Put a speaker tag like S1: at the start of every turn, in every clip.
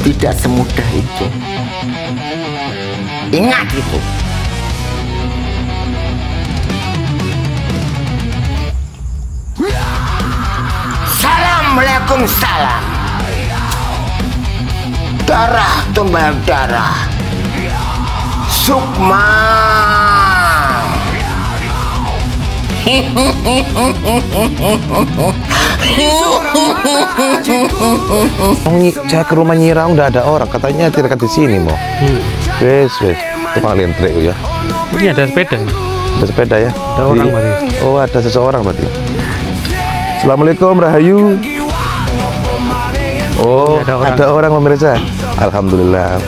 S1: tidak semudah itu. Ingat itu. Assalamualaikum salam. Darah tumbal darah. Sukma.
S2: Saya ke rumah Nyi Raung udah ada orang, katanya tidak di sini mau. Wes, tukang lentrik ya.
S3: Ini ada sepeda.
S2: Ada sepeda ya.
S3: Ada orang berarti.
S2: Oh, ada seseorang berarti. Assalamualaikum Rahayu. Oh, ada orang pemirsa. Alhamdulillah.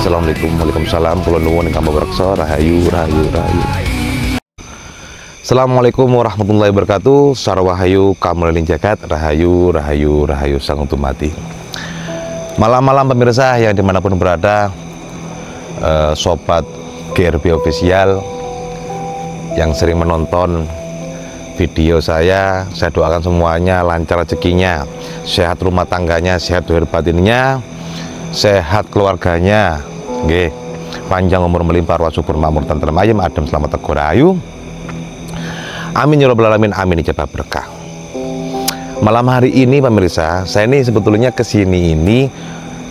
S2: Assalamualaikum, waalaikumsalam. Kula nuwun ingkang pawarsa, Rahayu. Assalamualaikum warahmatullahi wabarakatuh. Sarwahayu kamulyaning jagat, Rahayu sang utumati. Malam-malam pemirsa yang dimanapun berada, sobat GRB official yang sering menonton video saya doakan semuanya lancar rezekinya, sehat rumah tangganya, sehat dohir batinnya, sehat keluarganya, nggih, panjang umur melimpah, ruas subur makmur tentrem ayem adem selamat tegur rahayu. Amin ya rabbal alamin, amin ijabah berkah. Malam hari ini pemirsa, saya ini sebetulnya kesini ini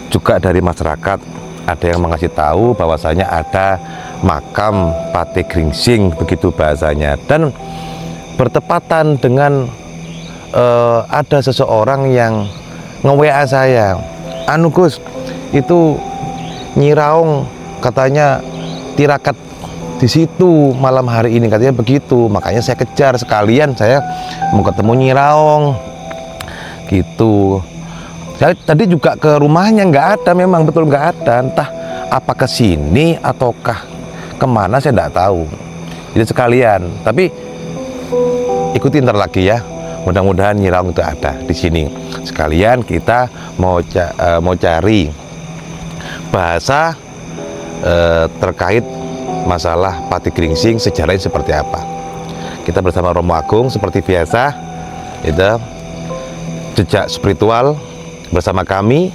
S2: juga dari masyarakat, ada yang mengasih tahu bahwasanya ada makam Patih Gringsing, begitu bahasanya, dan bertepatan dengan ada seseorang yang nge-WA saya, anu Gus, itu Nyi Raung katanya tirakat di situ malam hari ini, katanya begitu. Makanya saya kejar sekalian, saya mau ketemu Nyi Raung gitu. Saya tadi juga ke rumahnya, nggak ada, memang betul nggak ada. Entah apa ke sini ataukah kemana saya nggak tahu. Jadi sekalian, tapi ikuti ntar lagi ya. Mudah-mudahan Nyi Raung itu ada di sini. Sekalian kita mau cari bahasa terkait masalah Patih Gringsing, sejarahnya seperti apa. Kita bersama Romo Agung seperti biasa, itu jejak spiritual bersama kami.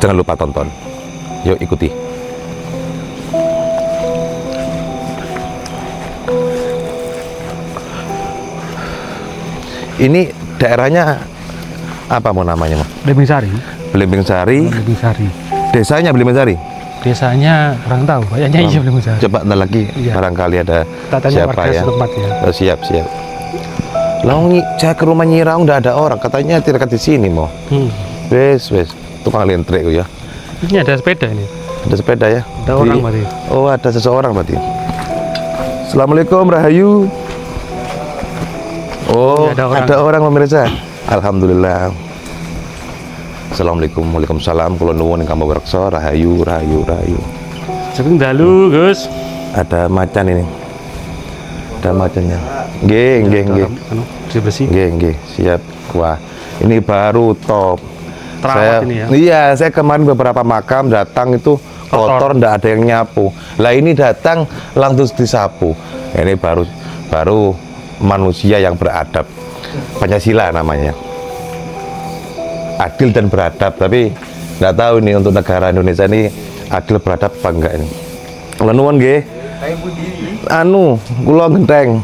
S2: Jangan lupa tonton. Yuk ikuti. Ini daerahnya apa mau namanya, Mas?
S3: Belimbing Sari.
S2: Belimbing Sari.
S3: Belimbing Sari.
S2: Desanya Belimbing Sari.
S3: Desanya kurang tahu, kayaknya iya Belimbing Sari.
S2: Coba ntar lagi barangkali ada siapa ya.
S3: Setempat, ya.
S2: Oh, siap. Lalu saya ke rumah Nyi Raung udah ada orang, katanya tidak di sini mau. Wes, tukang lentrik ya.
S3: Ini ada sepeda ini.
S2: Ada sepeda ya.
S3: Ada orang berarti.
S2: Oh, ada seseorang berarti. Assalamualaikum Rahayu. Oh, ada orang pemirsa. Alhamdulillah. Assalamualaikum, waalaikumsalam. Kula nuwun ingkang pawarsa, Rahayu.
S3: Saking dalu, Gus.
S2: Ada macan ini. Ada macannya. Nggih.
S3: Bersih.
S2: Nggih. Siap. Wah, ini baru top.
S3: Terawat ini ya.
S2: Iya, saya kemarin beberapa makam datang itu kotor, ndak ada yang nyapu. Lah ini datang langsung disapu. Ini baru manusia yang beradab. Pancasila namanya. Adil dan beradab, tapi nggak tahu ini untuk negara Indonesia ini adil beradab apa enggak ini. Kula nuwun nggih. Anu, kula genteng.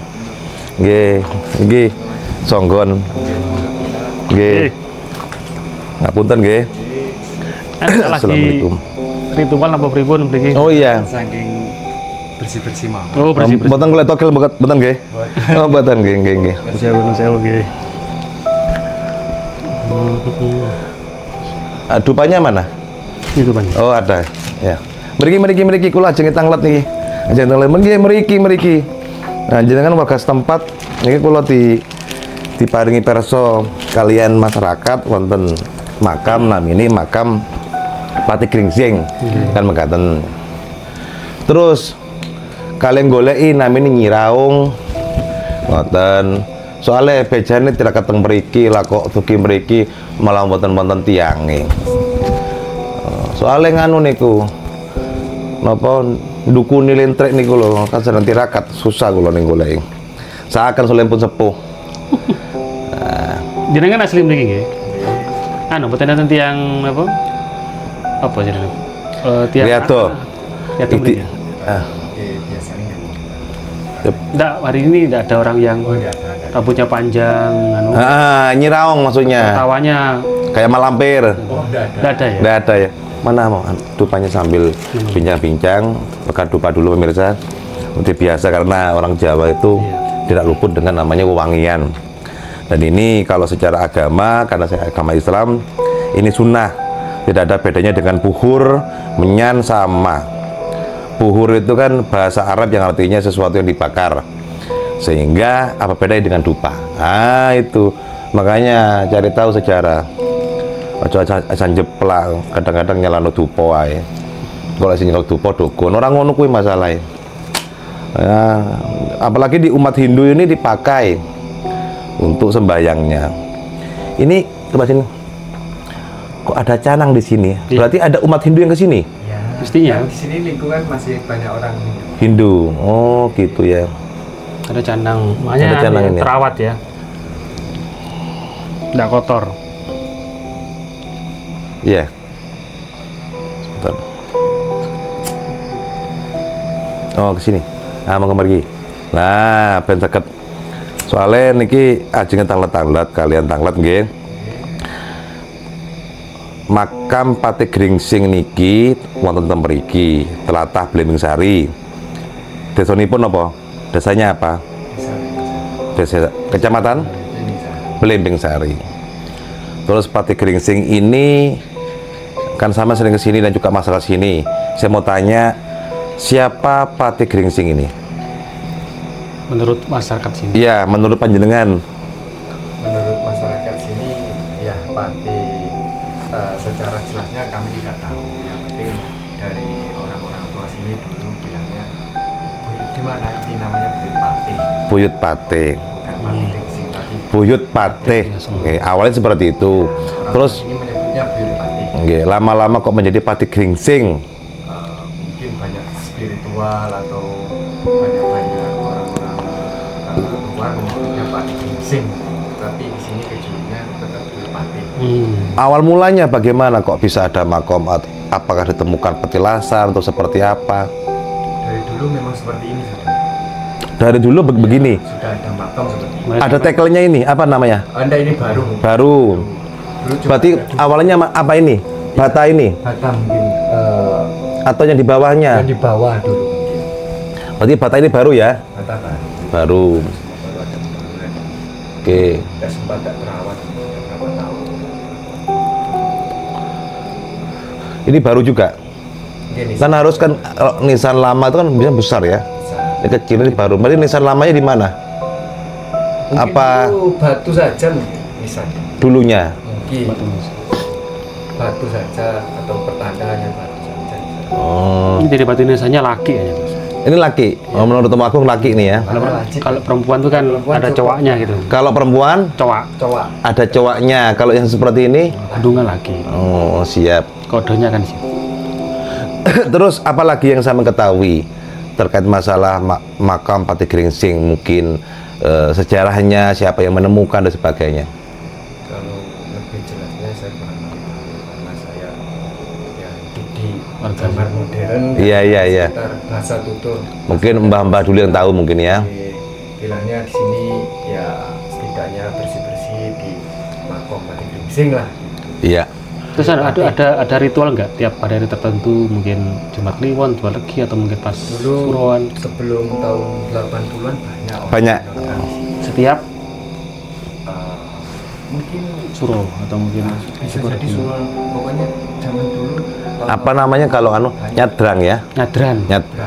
S2: Nggih. Songgon. Nggih. Ngapunten nggih. Assalamualaikum.
S3: Ritual apa pripun mriki?
S2: Oh iya.
S4: Saking bersih-bersih mau.
S3: Oh, bersih.
S2: Mboten kula togel mboten nggih. Oh, mboten nggih.
S3: Sewu nggih.
S2: Dupanya mana?
S3: Itu Bang.
S2: Oh, ada. Ya. Mriki kula ajeng tanglet niki. Ajeng tanglet mriki. Nah, jenengan warga setempat niki kula diparingi perso kalian masyarakat wonten makam namine makam Patih Gringsing. Kan mekaten. Terus kalian goleki namine Nyi Raung. Ngoten. Soalnya bejane tidak keteng mriki, lah kok dugi mriki malah wonten tiange. Soalnya nganu niku napa ndukuni lentrik niku lho, kan sedang tirakat susah kula ning goleki. Saaken soleh pun sepuh.
S3: Jenengan asli mriki nggih? anu betul nanti yang apa jadi tiang
S2: Liato.
S3: Liato
S2: Iti.
S3: beli.
S4: biasanya
S3: Enggak, hari ini enggak ada orang yang rambutnya panjang anu
S2: Nyiraong maksudnya.
S3: tawanya
S2: Kayak malampir.
S3: enggak ada ya.
S2: Nggak ada ya. Mana mau dupanya sambil bincang-bincang, makan dupa dulu pemirsa. Seperti biasa karena orang Jawa itu tidak luput dengan namanya wewangian. Dan ini kalau secara agama, karena saya agama Islam, ini sunnah. Tidak ada bedanya dengan puhur, menyan sama. Puhur itu kan bahasa Arab yang artinya sesuatu yang dibakar. Sehingga apa bedanya dengan dupa? Ah itu. Makanya cari tahu sejarah. Ojo aja jeplak, kadang-kadang nyalano dupa wae. Kalau sing nyalano dupa dukun, orang ngono kuwi masalahe. Ya, apalagi di umat Hindu ini dipakai untuk sembahyangnya. Ini coba sini. Kok ada canang di sini? Berarti ada umat Hindu yang ke sini?
S4: ya
S3: Mestinya.
S4: di sini lingkungan masih banyak orang
S2: Hindu. Oh, gitu ya.
S3: Ada canang, makanya
S2: Ada canang ini.
S3: terawat ya. Enggak kotor.
S2: Iya. Sebentar. Oh, ke sini. Nah, mau kemari. Nah, ben seket. Soalnya niki ajenge tanglet-tanglet kalian tanglet nggih. Makam Patih Gringsing niki wonten ten mriki, tlatah Bleming-Sari. Desanipun apa? Desanya apa? Desa Kecamatan Bleming-Sari. Terus Patih Gringsing ini kan sama sering ke sini dan juga masalah sini. Saya mau tanya, siapa Patih Gringsing ini?
S3: Menurut masyarakat sini.
S2: Iya, menurut panjenengan.
S4: menurut masyarakat sini ya pasti secara jelasnya kami tidak tahu, yang penting dari orang-orang tua sini dulu bilangnya di mana ini namanya Buyut Patih,
S2: Buyut Patih.
S4: bukan Patih Gringsing tadi.
S2: Buyut Patih. Oke, awalnya seperti itu.
S4: Orang
S2: Terus
S4: ini menyebutnya Buyut Patih.
S2: oke, lama-lama kok menjadi Patih Gringsing.
S4: Mungkin banyak spiritual atau banyak orang-orang luar menyebutnya Patih Gringsing, tapi di sini kejadiannya tetap Buyut Patih.
S2: Awal mulanya bagaimana kok bisa ada makom? Apakah ditemukan petilasan atau seperti apa?
S4: Dari dulu memang seperti ini sudah.
S2: Dari dulu begini.
S4: Sudah ada makam seperti ini.
S2: Ada tekelnya ini, apa namanya?
S4: Anda ini baru.
S2: Baru.
S4: Dulu cuma
S2: Berarti
S4: ada
S2: awalnya apa ini? Bata ini?
S4: bata mungkin
S2: Atau yang di bawahnya?
S4: yang di bawah dulu mungkin.
S2: Berarti bata ini baru ya?
S4: Bata baru.
S2: Baru.
S4: Baru ada bangunan.
S2: Oke.
S4: Tidak sempat tak terawat berapa tahun.
S2: Ini baru juga.
S4: Mungkin
S2: Kan harus kan kalau nisan lama itu kan bisa besar ya.
S4: bisa.
S2: Ini kecil ini baru. Berarti nisan lamanya di mana?
S4: Mungkin
S2: Apa
S4: dulu batu saja mungkin misalnya.
S2: dulunya?
S4: Mungkin batu saja atau pertandaan batu saja.
S2: Oh.
S3: Ini dari batu nisannya laki aja.
S2: Ini laki. Oh, menurut Om Agung laki nih ya.
S3: Kalau,
S4: Mana wajib?
S3: kalau perempuan tuh kan
S4: Perempuan
S3: ada
S4: cowok.
S3: cowoknya gitu.
S2: Kalau perempuan
S3: Cowok,
S4: Coba
S2: ada cowoknya. Kalau yang seperti ini,
S3: kandungan laki.
S2: oh siap.
S3: Kodenya kan di situ.
S2: Terus apalagi yang saya mengetahui terkait masalah makam Patih Gringsing, mungkin sejarahnya, siapa yang menemukan dan sebagainya.
S4: kalau lebih jelasnya saya kurang tahu karena saya ya hidup di
S3: Warga
S4: gambar modern.
S2: Iya, iya, iya.
S4: Sekitar bahasa tutur.
S2: Mungkin mbah-mbah dulu yang tahu mungkin ya.
S4: Bilangnya di sini ya setidaknya bersih-bersih di makom Patih Gringsing lah.
S2: Iya.
S3: Terus ada ritual nggak tiap hari tertentu, mungkin Jumat Kliwon, Jumat Legi, atau mungkin pas
S4: Dulu
S3: suruhan
S4: sebelum tahun 80-an banyak orang
S2: Banyak.
S4: yang tradisi.
S3: setiap
S4: Mungkin
S3: suruh atau mungkin
S4: bisa jadi suruh pokoknya zaman dulu
S2: Apa namanya kalau nyadrang ya?
S3: nyadran.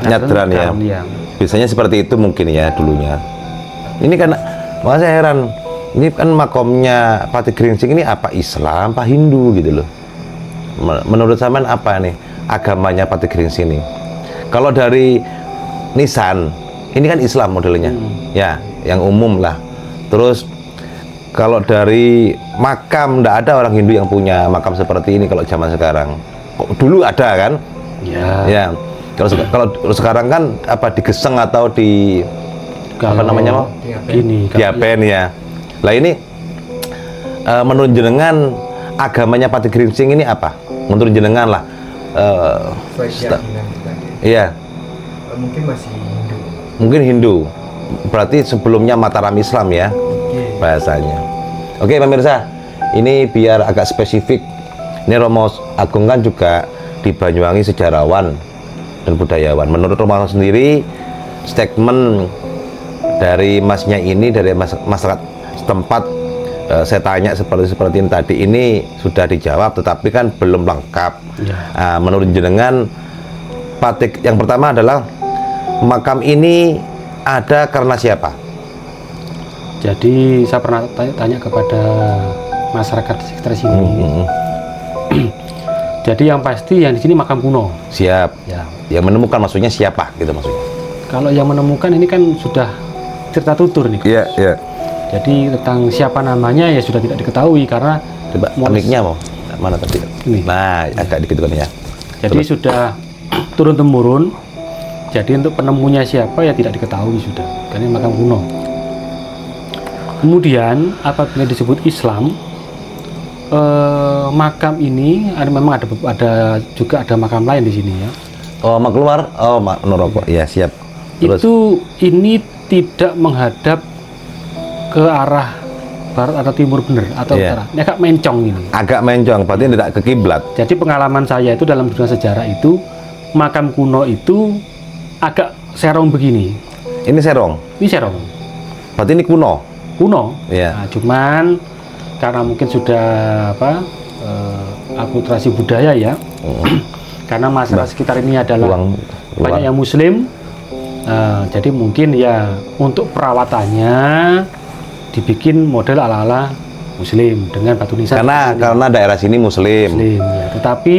S2: Nyadran ya.
S3: Iya.
S2: Biasanya seperti itu mungkin ya dulunya. Ini kan, makanya saya heran. Ini kan makomnya Patih Gringsing ini apa Islam, apa Hindu gitu loh. Menurut sampean apa nih agamanya Patih Gringsing ini? Kalau dari nisan, ini kan Islam modelnya, ya, yang umum lah. Terus kalau dari makam, ndak ada orang Hindu yang punya makam seperti ini kalau zaman sekarang. Kok dulu ada kan?
S3: Ya.
S2: Ya. Kalau sekarang kan apa digeseng atau di apa namanya mau?
S3: Gini.
S2: Diapen ya. Lah ini menurut jenengan agamanya Pati Gringsing ini apa? Menurut jenengan lah.
S4: Sesuai keyakinan kita.
S2: Iya,
S4: Mungkin masih Hindu.
S2: mungkin Hindu. Berarti sebelumnya Mataram Islam ya
S4: Oke.
S2: bahasanya. Oke pemirsa, ini biar agak spesifik. Ini Romo Agung kan juga di Banyuwangi sejarawan dan budayawan. Menurut Romo sendiri, statement dari masnya ini dari masyarakat setempat, saya tanya seperti yang tadi ini sudah dijawab, tetapi kan belum lengkap.
S3: Ya.
S2: Menurut jenengan, Patik yang pertama adalah makam ini ada karena siapa?
S3: Jadi saya pernah tanya kepada masyarakat di sekitar sini. Jadi yang pasti yang di sini makam kuno.
S2: Siap.
S3: Ya.
S2: Yang menemukan maksudnya siapa gitu maksudnya?
S3: Kalau yang menemukan ini kan sudah cerita tutur nih.
S2: Iya, iya.
S3: Jadi tentang siapa namanya ya sudah tidak diketahui karena
S2: Coba mic-nya mau mana tadi?
S3: Ini.
S2: Nah, agak dikit kan ya.
S3: jadi sudah turun temurun. Jadi untuk penemunya siapa ya tidak diketahui sudah. Karena ini makam kuno. Kemudian apabila disebut Islam, makam ini memang ada juga ada makam lain di sini ya.
S2: Oh, mak keluar. Oh, mak neroko. Iya, siap. Terus
S3: Itu ini tidak menghadap ke arah barat atau timur benar atau
S2: Iya.
S3: utara. Ini agak mencong ini.
S2: agak mencong, berarti tidak ke kiblat.
S3: Jadi pengalaman saya itu dalam dunia sejarah itu makam kuno itu agak serong begini.
S2: Ini serong.
S3: Ini serong.
S2: Berarti ini kuno.
S3: Kuno.
S2: Iya.
S3: Nah, cuman karena mungkin sudah akulturasi budaya ya. Karena masyarakat sekitar ini adalah banyak yang Muslim. Jadi mungkin ya untuk perawatannya dibikin model ala-ala Muslim dengan batu nisan.
S2: Karena daerah sini Muslim.
S3: Ya. Tetapi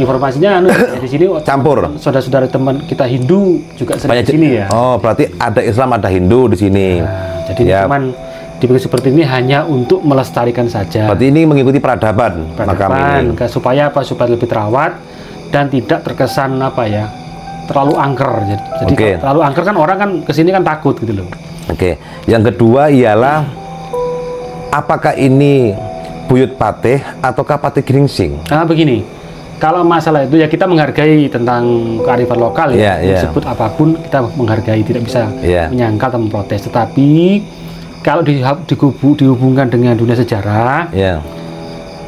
S3: informasinya di sini
S2: Campur.
S3: saudara-saudara teman kita Hindu juga sering di sini ya.
S2: Oh, berarti ada Islam, ada Hindu di sini.
S3: Nah, jadi
S2: Ya.
S3: cuman dibikin seperti ini hanya untuk melestarikan saja.
S2: Berarti ini mengikuti peradaban makam ini.
S3: Supaya apa? Supaya lebih terawat dan tidak terkesan apa ya? Terlalu angker. Jadi
S2: Oke.
S3: kalau terlalu angker kan orang kan kesini kan takut gitu loh.
S2: Oke. Yang kedua ialah apakah ini Buyut Patih ataukah Pati Gringsing?
S3: Nah begini, kalau masalah itu ya kita menghargai tentang kearifan lokal ya.
S2: Iya.
S3: Disebut apapun kita menghargai, tidak bisa
S2: Iya.
S3: menyangkal atau memprotes. Tetapi kalau dihubungkan dengan dunia sejarah,
S2: Ya.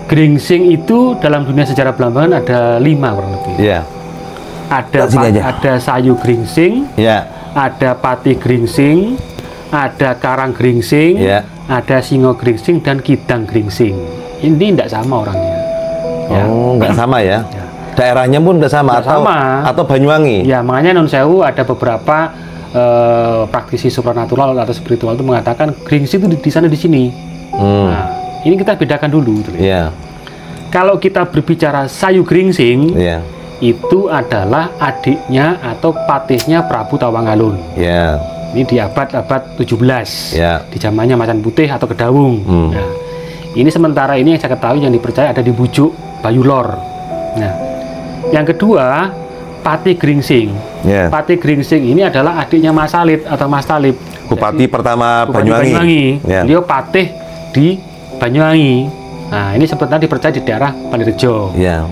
S3: Gringsing itu dalam dunia sejarah Belambangan ada 5 kurang lebih.
S2: Ya.
S3: Ada
S2: Sini aja.
S3: ada Sayu Gringsing,
S2: Ya.
S3: ada Pati Gringsing, ada Karang Gringsing,
S2: Ya.
S3: ada Singo Gringsing dan Kidang Gringsing. Ini tidak sama orangnya. Ya.
S2: Oh, nggak sama ya?
S3: Ya.
S2: Daerahnya pun nggak sama,
S3: Nggak sama.
S2: atau Banyuwangi?
S3: Ya, makanya Non Sewu ada beberapa praktisi supranatural atau spiritual itu mengatakan Gringsing itu di sana di sini. Nah, ini kita bedakan dulu. Gitu.
S2: Iya.
S3: Kalau kita berbicara Sayu Gringsing,
S2: Iya.
S3: itu adalah adiknya atau patihnya Prabu Tawangalun.
S2: Iya.
S3: Ini di abad 17,
S2: Ya.
S3: di zamannya Macan Putih atau Kedawung. Nah, ini sementara ini yang saya ketahui yang dipercaya ada di Bujuk Bayulor. Nah, yang kedua Pati Gringsing.
S2: Ya.
S3: Pati Gringsing ini adalah adiknya Mas Salib atau Mas Talib.
S2: Bupati pertama
S3: Bupati
S2: Banyuwangi. Ya.
S3: Beliau patih di Banyuwangi. Nah, ini sebenarnya dipercaya di daerah Palirejo.
S2: Ya.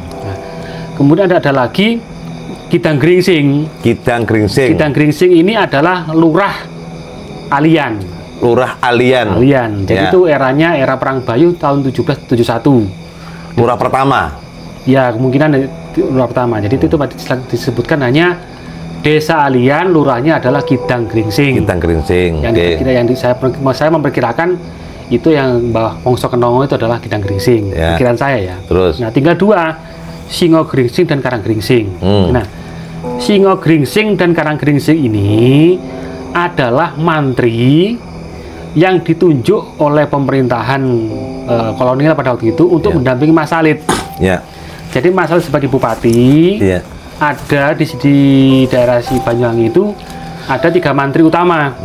S3: Kemudian ada lagi Kidang Gringsing.
S2: Kidang Gringsing.
S3: Kidang Gringsing ini adalah lurah Alian.
S2: Lurah Alian.
S3: Jadi
S2: Ya.
S3: itu eranya era Perang Bayu tahun 1771.
S2: Lurah pertama.
S3: Ya, kemungkinan lurah pertama. Jadi itu disebutkan hanya Desa Alian, lurahnya adalah Kidang Gringsing.
S2: Kidang Gringsing.
S3: Saya memperkirakan itu yang Mbah Wongso Kenongo itu adalah Kidang Gringsing.
S2: Ya.
S3: Pikiran saya ya.
S2: Terus?
S3: Nah, tinggal 2, Singo Gringsing dan Karang Gringsing. Nah, Singo Gringsing dan Karang Gringsing ini adalah mantri yang ditunjuk oleh pemerintahan kolonial pada waktu itu untuk mendampingi Mas Salib.
S2: Ya.
S3: Jadi Mas Salib sebagai bupati,
S2: Iya.
S3: ada di daerah si Banyuwangi itu ada 3 mantri utama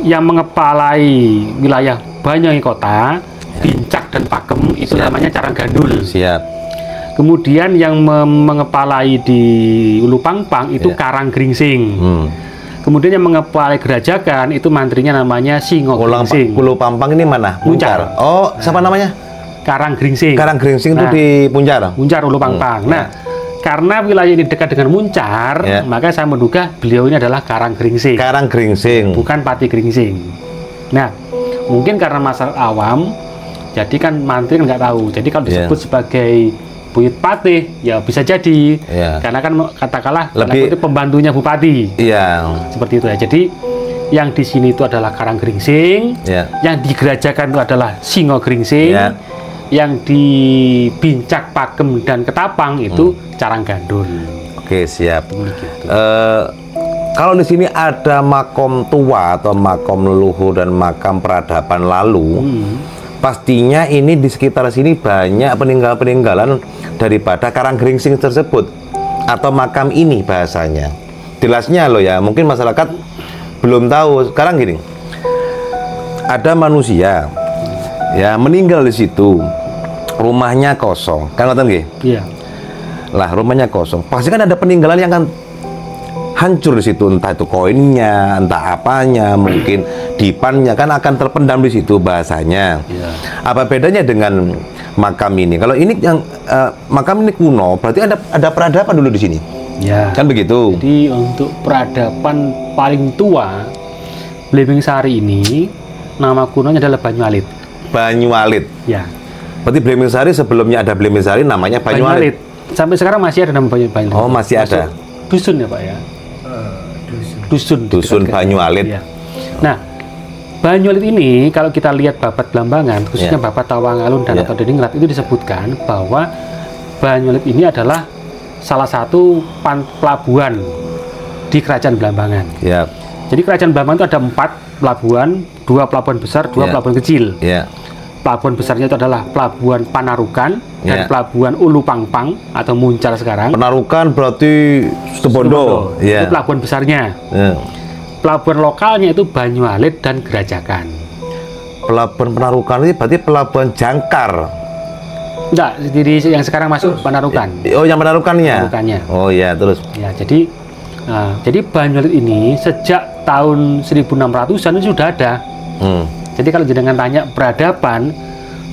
S3: yang mengepalai wilayah Banyuwangi Kota, Bincak dan Pakem, itu namanya Carang Gandul.
S2: Siap.
S3: Kemudian yang mengepalai di Ulu Pangpang itu Karang Gringsing. Kemudian yang mengepalai Gerajakan itu mantrinya namanya Singo Gringsing.
S2: Pulau Pampang ini mana?
S3: Muncar.
S2: Oh, siapa namanya?
S3: Karanggringsing.
S2: Karanggringsing itu di Muncar.
S3: Muncar Ulu Pangpang. Nah, karena wilayah ini dekat dengan Muncar, maka saya menduga beliau ini adalah Karanggringsing.
S2: Karanggringsing.
S3: Bukan Pati Gringsing. Nah, mungkin karena masyarakat awam, jadi kan mantri kan nggak tahu. Jadi kalau disebut sebagai Buyut Patih, ya bisa jadi. Karena kan katakanlah lebih pembantunya Bupati. Iya. Seperti itu ya. Jadi yang di sini itu adalah Karanggringsing, yang digerajakan itu adalah Singogringsing, yang di Bincak, Pakem dan Ketapang itu Caranggandul. Oke, siap.
S2: Kalau di sini ada makom tua atau makom leluhur dan makam peradaban lalu, pastinya ini di sekitar sini banyak peninggalan daripada Karanggringsing tersebut atau makam ini bahasanya. Jelasnya loh ya, mungkin masyarakat belum tahu. Sekarang gini, ada manusia ya meninggal di situ, rumahnya kosong, kan ngoten nggih?
S3: Iya.
S2: Lah rumahnya kosong, pasti kan ada peninggalan yang akan hancur di situ, entah itu koinnya, entah apanya, mungkin dipannya kan akan terpendam di situ bahasanya. Apa bedanya dengan makam ini? Kalau ini yang makam ini kuno, berarti ada peradaban dulu di sini.
S3: Ya.
S2: Kan begitu.
S3: Jadi untuk peradaban paling tua Blimbing Sari ini nama kunonya adalah Banyualit.
S2: Banyualit.
S3: Ya.
S2: Berarti Blimbing Sari sebelumnya ada Blimbing Sari namanya Banyualit.
S3: Sampai sekarang masih ada nama Banyualit.
S2: Oh, masih ada.
S3: Dusun ya, Pak ya. Dusun
S2: Banyualit.
S3: Ya. Nah, Banyualit ini kalau kita lihat babat Blambangan, khususnya babat Tawangalun dan atau Deningrat, itu disebutkan bahwa Banyualit ini adalah salah satu pelabuhan di Kerajaan Blambangan. Jadi Kerajaan Blambangan itu ada 4 pelabuhan, 2 pelabuhan besar, 2 pelabuhan kecil. Pelabuhan besarnya itu adalah Pelabuhan Panarukan dan Pelabuhan Ulu Pangpang atau Muncar sekarang.
S2: Panarukan berarti Situbondo.
S3: Itu pelabuhan besarnya. Pelabuhan lokalnya itu Banyualit dan Gerajakan.
S2: Pelabuhan Panarukan ini berarti pelabuhan jangkar.
S3: Enggak, jadi yang sekarang masuk Panarukan.
S2: Oh, yang Panarukannya. Oh iya, terus.
S3: Ya, jadi Banyualit ini sejak tahun 1600-an itu sudah ada. Jadi kalau jenengan tanya peradaban,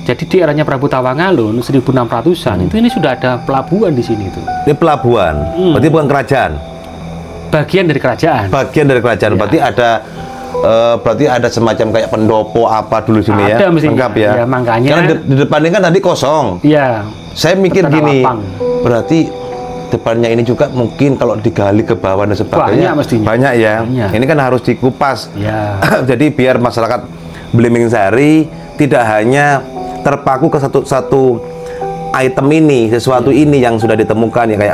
S3: jadi di eranya Prabu Tawangalun 1600-an itu ini sudah ada pelabuhan di sini itu.
S2: Ini pelabuhan, berarti bukan kerajaan.
S3: Bagian dari kerajaan.
S2: Bagian dari kerajaan, berarti ada semacam kayak pendopo apa dulu sini ya?
S3: Ada mestinya.
S2: Lengkap ya.
S3: Ya, makanya.
S2: Karena di depannya kan tadi kosong.
S3: Iya.
S2: Saya mikir gini, berarti depannya ini juga mungkin kalau digali ke bawah dan sebagainya banyak ya. Ini kan harus dikupas. Jadi biar masyarakat Blimbing Sari tidak hanya terpaku ke satu item ini, sesuatu ini yang sudah ditemukan ya kayak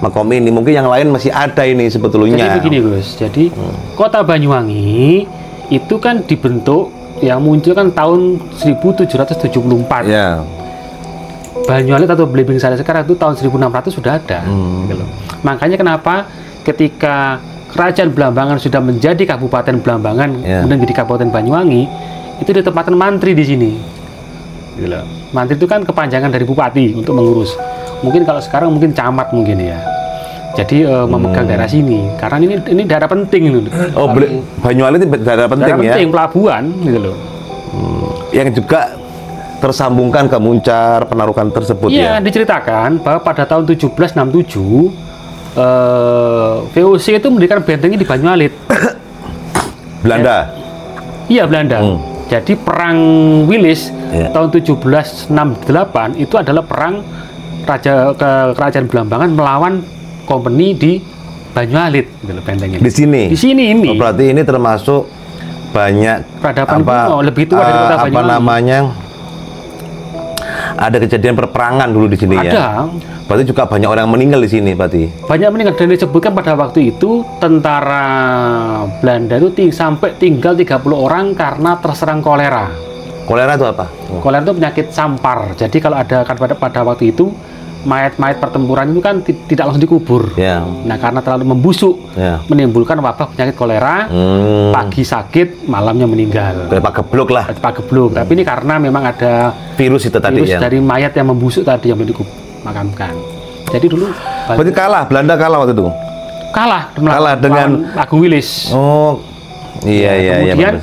S2: makom ini, mungkin yang lain masih ada ini sebetulnya.
S3: Jadi begini Gus, jadi Kota Banyuwangi itu kan dibentuk yang muncul kan tahun 1774. Banyualit atau Blimbing Sari sekarang itu tahun 1600 sudah ada. Gitu loh. Makanya kenapa ketika Kerajaan Blambangan sudah menjadi Kabupaten Blambangan, kemudian menjadi Kabupaten Banyuwangi, itu ditempatkan mantri di sini. Gitu loh. Mantri itu kan kepanjangan dari bupati untuk mengurus. Mungkin kalau sekarang mungkin camat mungkin ya. Jadi memegang daerah sini karena ini daerah penting itu.
S2: Oh, Banyualit itu daerah penting ya.
S3: Penting pelabuhan gitu loh.
S2: Yang juga tersambungkan ke Muncar, Penarukan tersebut ya.
S3: Iya, diceritakan bahwa pada tahun 1767 VOC itu mendirikan bentengnya di Banyualit.
S2: Belanda.
S3: Iya, Belanda. Jadi perang Wilis tahun 1768 itu adalah perang Kerajaan Blambangan melawan company di Banyualit, gitu loh, bentengnya.
S2: Di sini.
S3: Di sini ini.
S2: Oh, berarti ini termasuk banyak
S3: peradaban kuno, lebih tua dari kota Banyuwangi.
S2: Apa namanya? Ada kejadian perperangan dulu di sini ya.
S3: Ada.
S2: Berarti juga banyak orang meninggal di sini berarti.
S3: Banyak meninggal dan disebutkan pada waktu itu tentara Belanda itu sampai tinggal 30 orang karena terserang kolera.
S2: Kolera itu apa?
S3: Kolera itu penyakit sampar. Jadi kalau ada kan pada waktu itu mayat-mayat pertempuran itu kan tidak langsung dikubur. Nah, karena terlalu membusuk menimbulkan wabah penyakit kolera. Pagi sakit, malamnya meninggal.
S2: Pak geblok lah.
S3: Pak geblok. Tapi ini karena memang ada
S2: virus itu tadi ya.
S3: Dari mayat yang membusuk tadi yang dimakamkan. Jadi dulu
S2: berarti kalah, Belanda kalah waktu itu.
S3: Kalah dengan Agung Wilis.
S2: Oh. Iya.
S3: Kemudian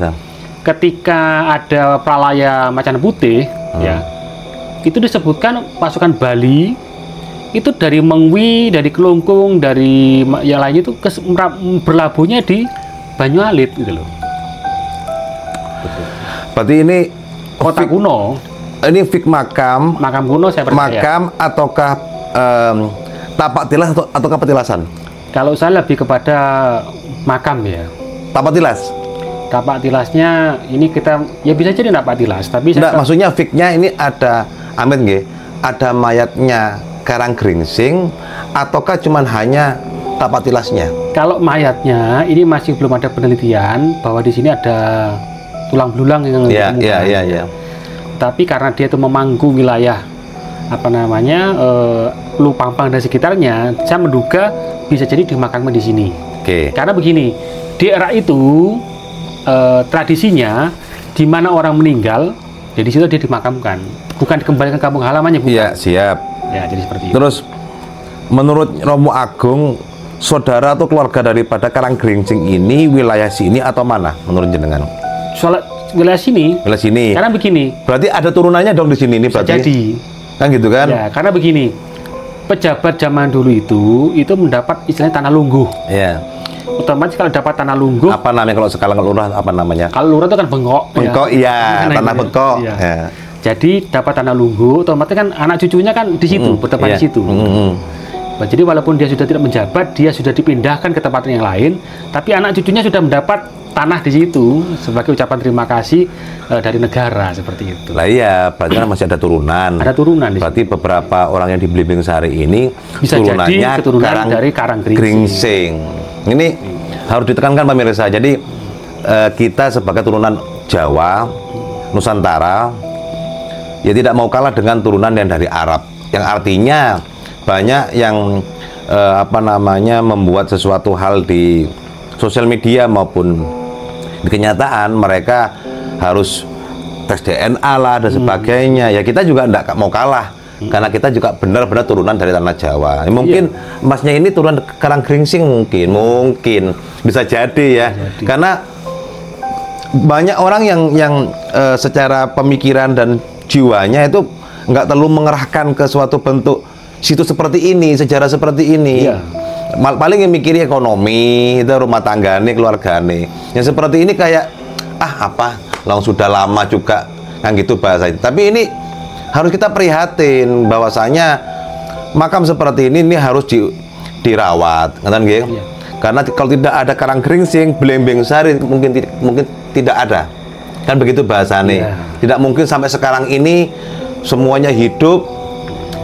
S3: ketika ada pralaya Macan Putih ya. itu disebutkan pasukan Bali itu dari Mengwi, dari Kelungkung, dari yang lainnya itu berlabuhnya di Banyualit gitu loh.
S2: Berarti ini
S3: Kota kuno.
S2: Ini fik makam
S3: Kuno saya percaya.
S2: makam ataukah tapak tilas ataukah petilasan?
S3: Kalau saya lebih kepada makam ya.
S2: Tapak tilas?
S3: Tapak tilasnya ini kita ya bisa jadi tapak tilas, tapi
S2: Enggak, maksudnya fiknya ini ada amin nggih, ada mayatnya Karanggringsing ataukah cuman hanya tapak tilasnya?
S3: kalau mayatnya ini masih belum ada penelitian bahwa di sini ada tulang belulang yang ditemukan.
S2: Iya.
S3: Tapi karena dia itu memangku wilayah apa namanya Lupampang dan sekitarnya, saya menduga bisa jadi dimakamkan di sini.
S2: Oke.
S3: Karena begini, di era itu tradisinya di mana orang meninggal, ya di situ dia dimakamkan, bukan dikembalikan ke kampung halamannya, bukan.
S2: Iya, siap.
S3: Ya, jadi seperti itu.
S2: Terus menurut Romo Agung, saudara atau keluarga daripada Karanggringsing ini wilayah sini atau mana menurut jenengan?
S3: Soal wilayah sini.
S2: Wilayah sini.
S3: Karena begini.
S2: Berarti ada turunannya dong di sini ini berarti.
S3: Jadi.
S2: Kan gitu kan?
S3: Ya, karena begini. Pejabat zaman dulu itu mendapat istilahnya tanah lungguh.
S2: Iya.
S3: Otomatis kalau dapat tanah lungguh,
S2: Apa namanya kalau sekarang lurah apa namanya?
S3: kalau lurah itu kan bengkok.
S2: Bengkok, iya,
S3: Nah,
S2: tanah
S3: gitu.
S2: bengkok.
S3: Iya.
S2: Ya.
S3: Jadi dapat tanah lungguh, otomatis kan anak cucunya kan di situ, bertempat
S2: Iya.
S3: di situ. Nah, jadi walaupun dia sudah tidak menjabat, dia sudah dipindahkan ke tempat yang lain, tapi anak cucunya sudah mendapat tanah di situ sebagai ucapan terima kasih dari negara seperti itu.
S2: Lah iya, berarti kan masih ada turunan.
S3: Ada turunan di
S2: Berarti beberapa orang yang di Blimbing Sari ini
S3: Bisa jadi
S2: turunannya
S3: keturunan dari Karanggringsing.
S2: Ini harus ditekankan pemirsa. Jadi kita sebagai turunan Jawa, Nusantara, ya tidak mau kalah dengan turunan yang dari Arab. Yang artinya banyak yang membuat sesuatu hal di sosial media maupun di kenyataan mereka harus tes DNA lah dan sebagainya. Ya kita juga tidak mau kalah karena kita juga benar-benar turunan dari tanah Jawa. Ya, mungkin masnya ini turunan Karanggringsing mungkin bisa jadi ya. Karena banyak orang yang secara pemikiran dan jiwanya itu nggak terlalu mengerahkan ke suatu bentuk situs seperti ini, sejarah seperti ini.
S3: Iya.
S2: Paling yang mikirnya ekonomi, itu rumah tanggane, keluargane. Yang seperti ini kayak langsung sudah lama juga kan gitu bahasa. Tapi ini harus kita prihatin bahwasanya makam seperti ini harus dirawat, kan nggih?
S3: Iya.
S2: Karena kalau tidak ada Karanggringsing, Blimbing Sari mungkin tidak ada. Kan begitu bahasanya.
S3: Iya.
S2: Tidak mungkin sampai sekarang ini semuanya hidup,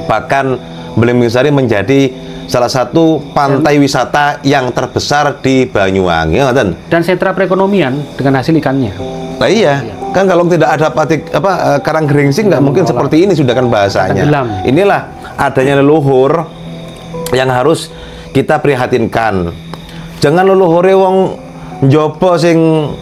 S2: bahkan Blimbing Sari menjadi salah satu pantai wisata yang terbesar di Banyuwangi,
S3: Dan sentra perekonomian dengan hasil ikannya.
S2: Nah iya, kan kalau tidak ada Karanggringsing nggak mungkin seperti ini sudah kan bahasanya.
S3: Tenggelam.
S2: Inilah adanya leluhur yang harus kita prihatinkan. Jangan leluhure wong njobo sing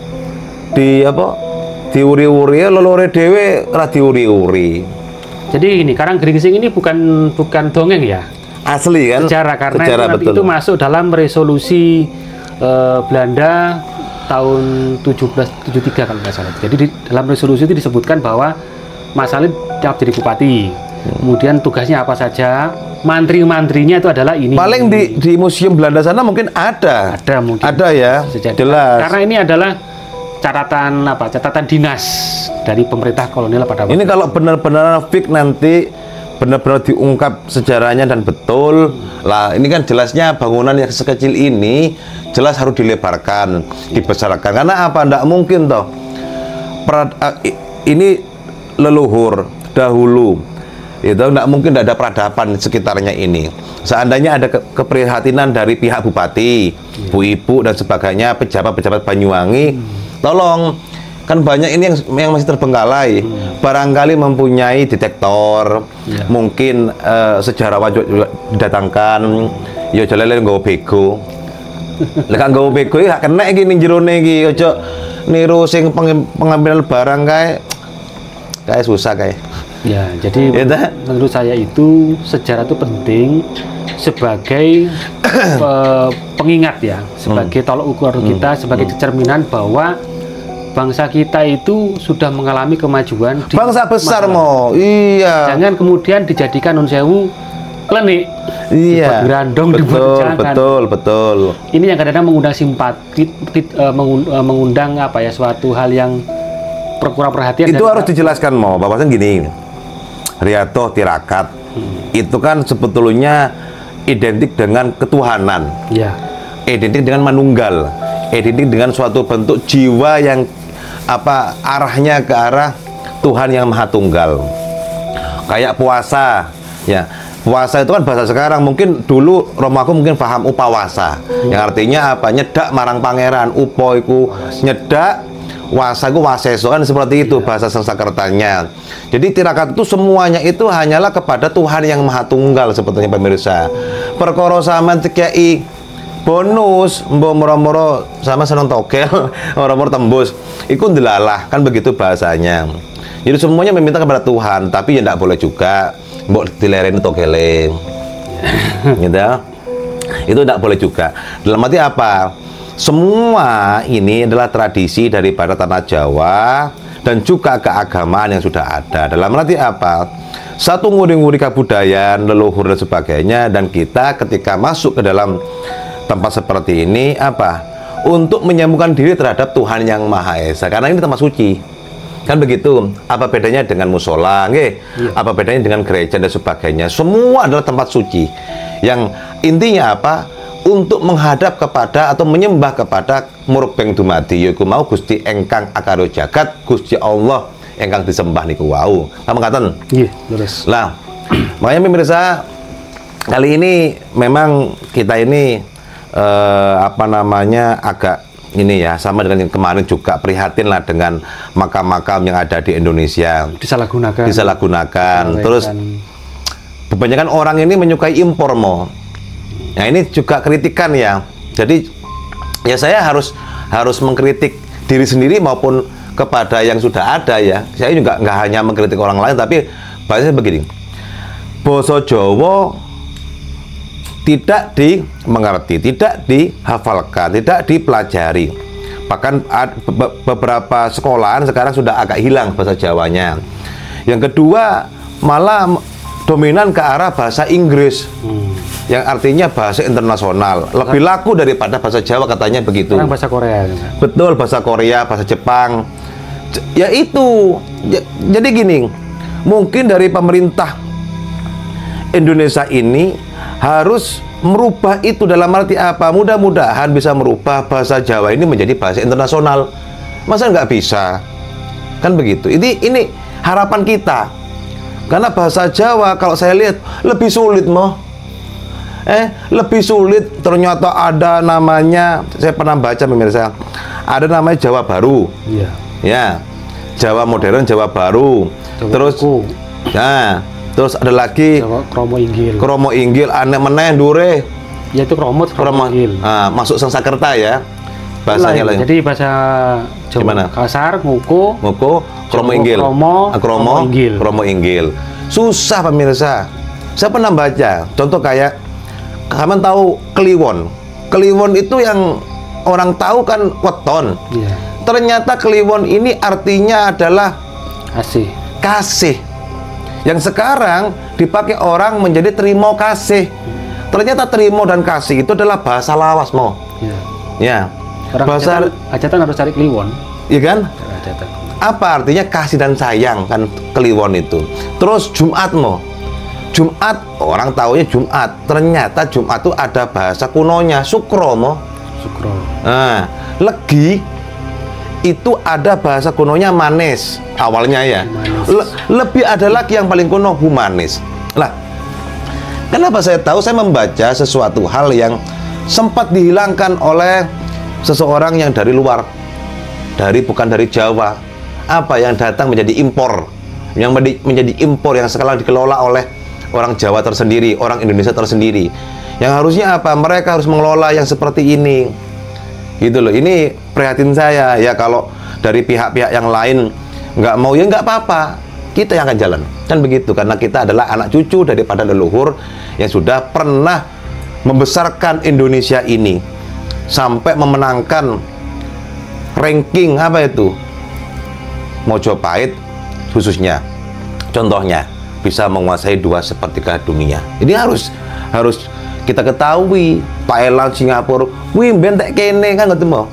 S2: diuri-uri, leluhure dhewe ora diuri-uri.
S3: Jadi ini Karanggringsing ini bukan dongeng ya.
S2: Asli kan?
S3: Sejarah, karena
S2: Sejarah,
S3: itu masuk dalam resolusi Belanda tahun 1773 kalau nggak salah. Jadi dalam resolusi itu disebutkan bahwa Mas Salim dapat jadi bupati. Kemudian tugasnya apa saja, mantri-mantrinya itu adalah ini.
S2: Paling di museum Belanda sana mungkin ada.
S3: Ada mungkin.
S2: Ada ya. Jelas.
S3: Karena ini adalah catatan dinas dari pemerintah kolonial pada waktu
S2: Ini kalau benar-benar fix nanti benar-benar diungkap sejarahnya dan betul lah, ini kan jelasnya bangunan yang sekecil ini jelas harus dilebarkan, dibesarkan. Karena apa? Tidak mungkin toh ini leluhur dahulu itu tidak mungkin tidak ada peradaban sekitarnya ini. Seandainya ada keprihatinan dari pihak bupati, bu-ibu dan sebagainya, pejabat-pejabat Banyuwangi, tolong, kan banyak ini yang masih terbengkalai, barangkali mempunyai detektor, mungkin sejarawan juga didatangkan, ya jalele nggawa bego. Lek nggawa bego ya kena iki ning jerone iki, aja niru sing pengambilan barang kae susah kae.
S3: Ya, jadi menurut saya itu sejarah itu penting sebagai pengingat ya, sebagai tolok ukur kita, sebagai cerminan bahwa bangsa kita itu sudah mengalami kemajuan di
S2: Bangsa besar
S3: masa lalu.
S2: mau. Iya.
S3: Jangan kemudian dijadikan nun sewu klenik.
S2: Iya.
S3: Dibuat gerandong, dibuat
S2: Betul,
S3: jangan.
S2: betul, betul.
S3: Ini yang kadang-kadang mengundang simpati, mengundang apa ya, suatu hal yang kurang perhatian.
S2: Itu
S3: dan
S2: harus dijelaskan mau. Bahwasan gini. Riyadoh tirakat itu kan sebetulnya identik dengan ketuhanan.
S3: ya,
S2: Identik dengan manunggal, identik dengan suatu bentuk jiwa yang apa arahnya ke arah Tuhan yang Maha Tunggal. Kayak puasa, ya. Puasa itu kan bahasa sekarang, mungkin dulu romaku mungkin paham upawasa, yang artinya apa? Nyedak marang pangeran, upo iku nyedak, wasa iku waseso, kan seperti itu bahasa Sanskertanya. Jadi tirakat itu semuanya itu hanyalah kepada Tuhan yang Maha Tunggal sebetulnya pemirsa. Perkara sampean dikai bonus mbok moro-moro sama seneng togel moro-moro tembus iku ndelalah, kan begitu bahasanya. Jadi semuanya meminta kepada Tuhan, tapi ya tidak boleh juga mbok dilereni togele gitu. Itu tidak boleh juga. Dalam arti apa? Semua ini adalah tradisi daripada tanah Jawa dan juga keagamaan yang sudah ada. Dalam arti apa? Satu nguri-nguri kebudayaan, leluhur dan sebagainya, dan kita ketika masuk ke dalam tempat seperti ini apa? Untuk menyambungkan diri terhadap Tuhan yang Maha Esa, karena ini tempat suci. Kan begitu. Apa bedanya dengan musola, apa bedanya dengan gereja dan sebagainya? Semua adalah tempat suci. Yang intinya apa? Untuk menghadap kepada atau menyembah kepada murbeng dumadi, yaiku mau Gusti engkang akaro jagat, Gusti Allah engkang disembah niku wau. Kamu ngaten?
S3: Nggih, terus.
S2: Lah, makanya pemirsa, kali ini memang kita ini apa namanya agak ini ya, sama dengan yang kemarin juga prihatin lah dengan makam-makam yang ada di Indonesia disalahgunakan. Terus kebanyakan orang ini menyukai impor mo. Nah ini juga kritikan ya. Jadi ya saya harus mengkritik diri sendiri maupun kepada yang sudah ada ya. Saya juga nggak hanya mengkritik orang lain, tapi bahasanya begini. Basa Jawa tidak dimengerti, tidak dihafalkan, tidak dipelajari. Bahkan beberapa sekolahan sekarang sudah agak hilang bahasa Jawanya. Yang kedua, malah dominan ke arah bahasa Inggris, yang artinya bahasa internasional, lebih laku daripada bahasa Jawa katanya begitu.
S3: Sekarang bahasa Korea.
S2: Betul, bahasa Korea, bahasa Jepang. Ya itu. Jadi gini, mungkin dari pemerintah Indonesia ini harus merubah itu. Dalam arti apa? Mudah-mudahan bisa merubah bahasa Jawa ini menjadi bahasa internasional. Masa nggak bisa? Kan begitu. Ini harapan kita. Karena bahasa Jawa kalau saya lihat lebih sulit moh. Lebih sulit. Ternyata ada namanya, saya pernah baca pemirsa, ada namanya Jawa Baru.
S3: Iya.
S2: Ya. Jawa modern, Jawa Baru.
S3: Jawa
S2: Terus
S3: Buku.
S2: nah, terus ada lagi
S3: Jawa Kromo Inggil.
S2: Kromo Inggil, aneh meneh dure.
S3: Ya itu Kromo Inggil.
S2: Masuk Sanskerta ya. Bahasanya lain.
S3: Jadi bahasa Jawa
S2: Gimana?
S3: kasar, nguku,
S2: Kromo Inggil. Kromo Inggil. Susah pemirsa. Saya pernah baca, contoh kayak kalian tahu Kliwon. Kliwon itu yang orang tahu kan weton.
S3: Iya.
S2: Ternyata Kliwon ini artinya adalah kasih. Yang sekarang dipakai orang menjadi terima kasih. Ternyata terima dan kasih itu adalah bahasa lawas mo.
S3: Iya.
S2: Ya.
S3: Orang
S2: Bahasa
S3: hajatan harus cari Kliwon.
S2: iya kan?
S3: Hajatan.
S2: Apa artinya kasih dan sayang kan Kliwon itu. Terus Jumat mo. Jumat orang taunya Jumat. Ternyata Jumat itu ada bahasa kunonya Sukro mo.
S3: Sukro.
S2: Nah, Legi itu ada bahasa kunonya Manis awalnya ya. Lebih ada lagi yang paling kuno Humanis. Lah, kenapa saya tahu? Saya membaca sesuatu hal yang sempat dihilangkan oleh seseorang yang dari luar, bukan dari Jawa. Apa yang datang menjadi impor, yang menjadi impor yang sekarang dikelola oleh orang Jawa tersendiri, orang Indonesia tersendiri. Yang harusnya apa? Mereka harus mengelola yang seperti ini. Gitu loh. Ini prihatin saya ya, kalau dari pihak-pihak yang lain nggak mau ya nggak apa-apa, kita yang akan jalan kan begitu, karena kita adalah anak cucu daripada leluhur yang sudah pernah membesarkan Indonesia ini sampai memenangkan ranking apa itu Mojopahit khususnya, contohnya bisa menguasai 2/3 dunia. Ini harus kita ketahui. Pak Elang Singapura, wih bentek kene kan ketemu,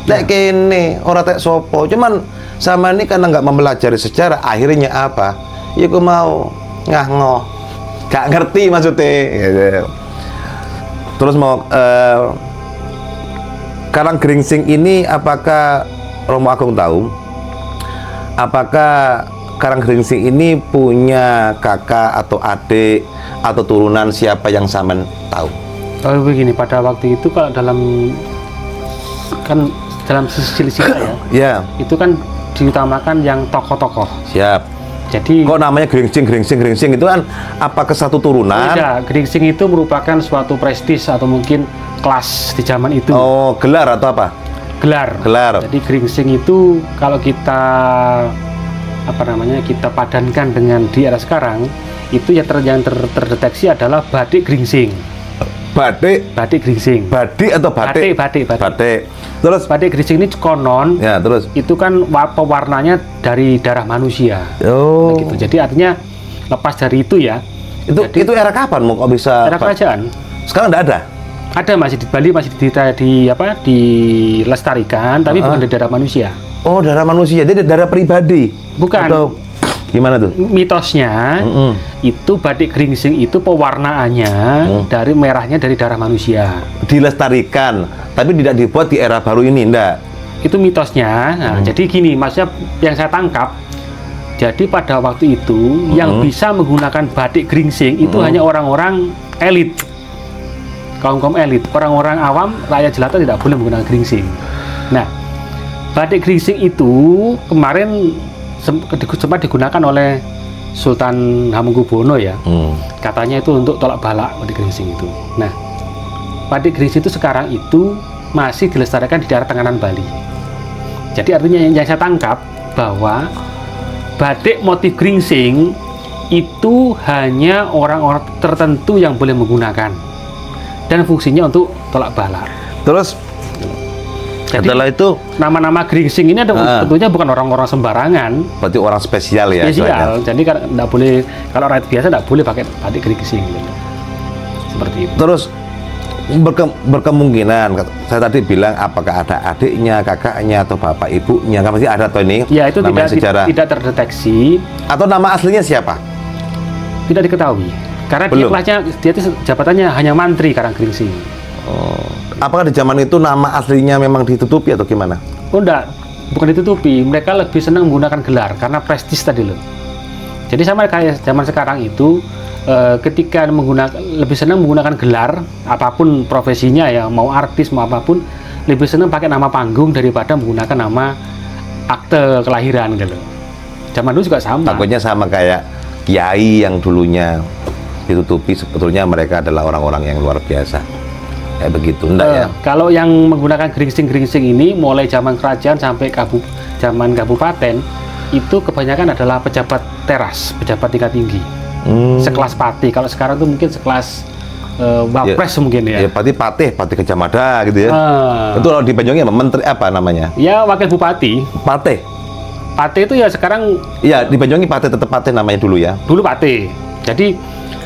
S2: tek kene orang tek sopo. Cuman sama ini karena nggak mempelajari sejarah, akhirnya apa? Ya aku mau ngoh, gak ngerti maksudnya. Gitu. Terus mau Karanggringsing ini, apakah Romo Agung tahu? Apakah Karanggringsing ini punya kakak atau adik atau turunan, siapa yang Saman tahu?
S3: Oh begini, pada waktu itu kalau dalam silsilah ya,
S2: Ya,
S3: itu kan diutamakan yang tokoh-tokoh.
S2: siap.
S3: Jadi
S2: Kok namanya Gringsing itu kan apakah satu turunan?
S3: tidak, Gringsing itu merupakan suatu prestis atau mungkin kelas di zaman itu.
S2: Oh, gelar atau apa?
S3: Gelar. Jadi Gringsing itu kalau kita kita padankan dengan di era sekarang, itu yang terdeteksi adalah batik Gringsing. Batik Gringsing.
S2: Badik atau batik?
S3: Batik.
S2: Terus
S3: Batik Gringsing ini konon,
S2: ya, terus
S3: itu kan pewarnanya dari darah manusia.
S2: oh.
S3: Nah, gitu. Jadi artinya lepas dari itu ya.
S2: Itu era kapan mau kok bisa?
S3: Era kerajaan.
S2: Sekarang enggak ada.
S3: Ada, masih di Bali, masih dilestarikan, tapi bukan dari darah manusia.
S2: Oh, darah manusia. Jadi darah pribadi.
S3: Bukan.
S2: Atau gimana tuh?
S3: Mitosnya itu batik Gringsing itu pewarnaannya dari merahnya dari darah manusia.
S2: Dilestarikan, tapi tidak dibuat di era baru ini, enggak.
S3: Itu mitosnya. Nah, jadi gini, maksudnya yang saya tangkap, jadi pada waktu itu yang bisa menggunakan batik Gringsing itu hanya orang-orang elit, kaum elit. Orang-orang awam, rakyat jelata tidak boleh menggunakan Gringsing. Nah, batik Gringsing itu kemarin sempat digunakan oleh Sultan Hamengkubuwono ya. Katanya itu untuk tolak balak batik Gringsing itu. Nah, batik Gringsing itu sekarang itu masih dilestarikan di daerah tenganan Bali. Jadi artinya yang saya tangkap bahwa batik motif Gringsing itu hanya orang-orang tertentu yang boleh menggunakan dan fungsinya untuk tolak balak.
S2: Terus
S3: Jadi,
S2: setelah itu
S3: nama-nama Gringsing ini ada tentunya bukan orang-orang sembarangan.
S2: berarti orang spesial ya.
S3: Spesial. Jadi nggak boleh, kalau rakyat biasa nggak boleh pakai batik Gringsing. Gitu. Seperti itu.
S2: Terus berkemungkinan, saya tadi bilang apakah ada adiknya, kakaknya, atau bapak ibunya, kan pasti ada toh ini.
S3: Ya itu
S2: namanya
S3: tidak terdeteksi.
S2: Atau nama aslinya siapa?
S3: Tidak diketahui. Karena dia kelasnya, dia itu jabatannya hanya mantri Karanggringsing.
S2: Oh. Apakah di zaman itu nama aslinya memang ditutupi atau gimana?
S3: Oh enggak, bukan ditutupi. Mereka lebih senang menggunakan gelar karena prestis tadi loh. Jadi sama kayak zaman sekarang itu, ketika lebih senang menggunakan gelar, apapun profesinya ya, mau artis mau apapun, lebih senang pakai nama panggung daripada menggunakan nama akte kelahiran gitu. Zaman dulu juga sama.
S2: Takutnya sama kayak kiai yang dulunya ditutupi, sebetulnya mereka adalah orang-orang yang luar biasa. Kayak begitu, enggak ya?
S3: Kalau yang menggunakan Gringsing ini mulai zaman kerajaan sampai zaman kabupaten itu kebanyakan adalah pejabat teras, pejabat tingkat tinggi, sekelas patih. Kalau sekarang tuh mungkin sekelas wapres mungkin ya.
S2: Ya patih kecamada gitu ya. Itu kalau di Banyuwangi apa? Menteri apa namanya?
S3: Ya wakil bupati.
S2: Patih.
S3: Patih itu ya sekarang.
S2: Iya di Banyuwangi patih, tetap patih namanya dulu ya.
S3: Dulu patih. Jadi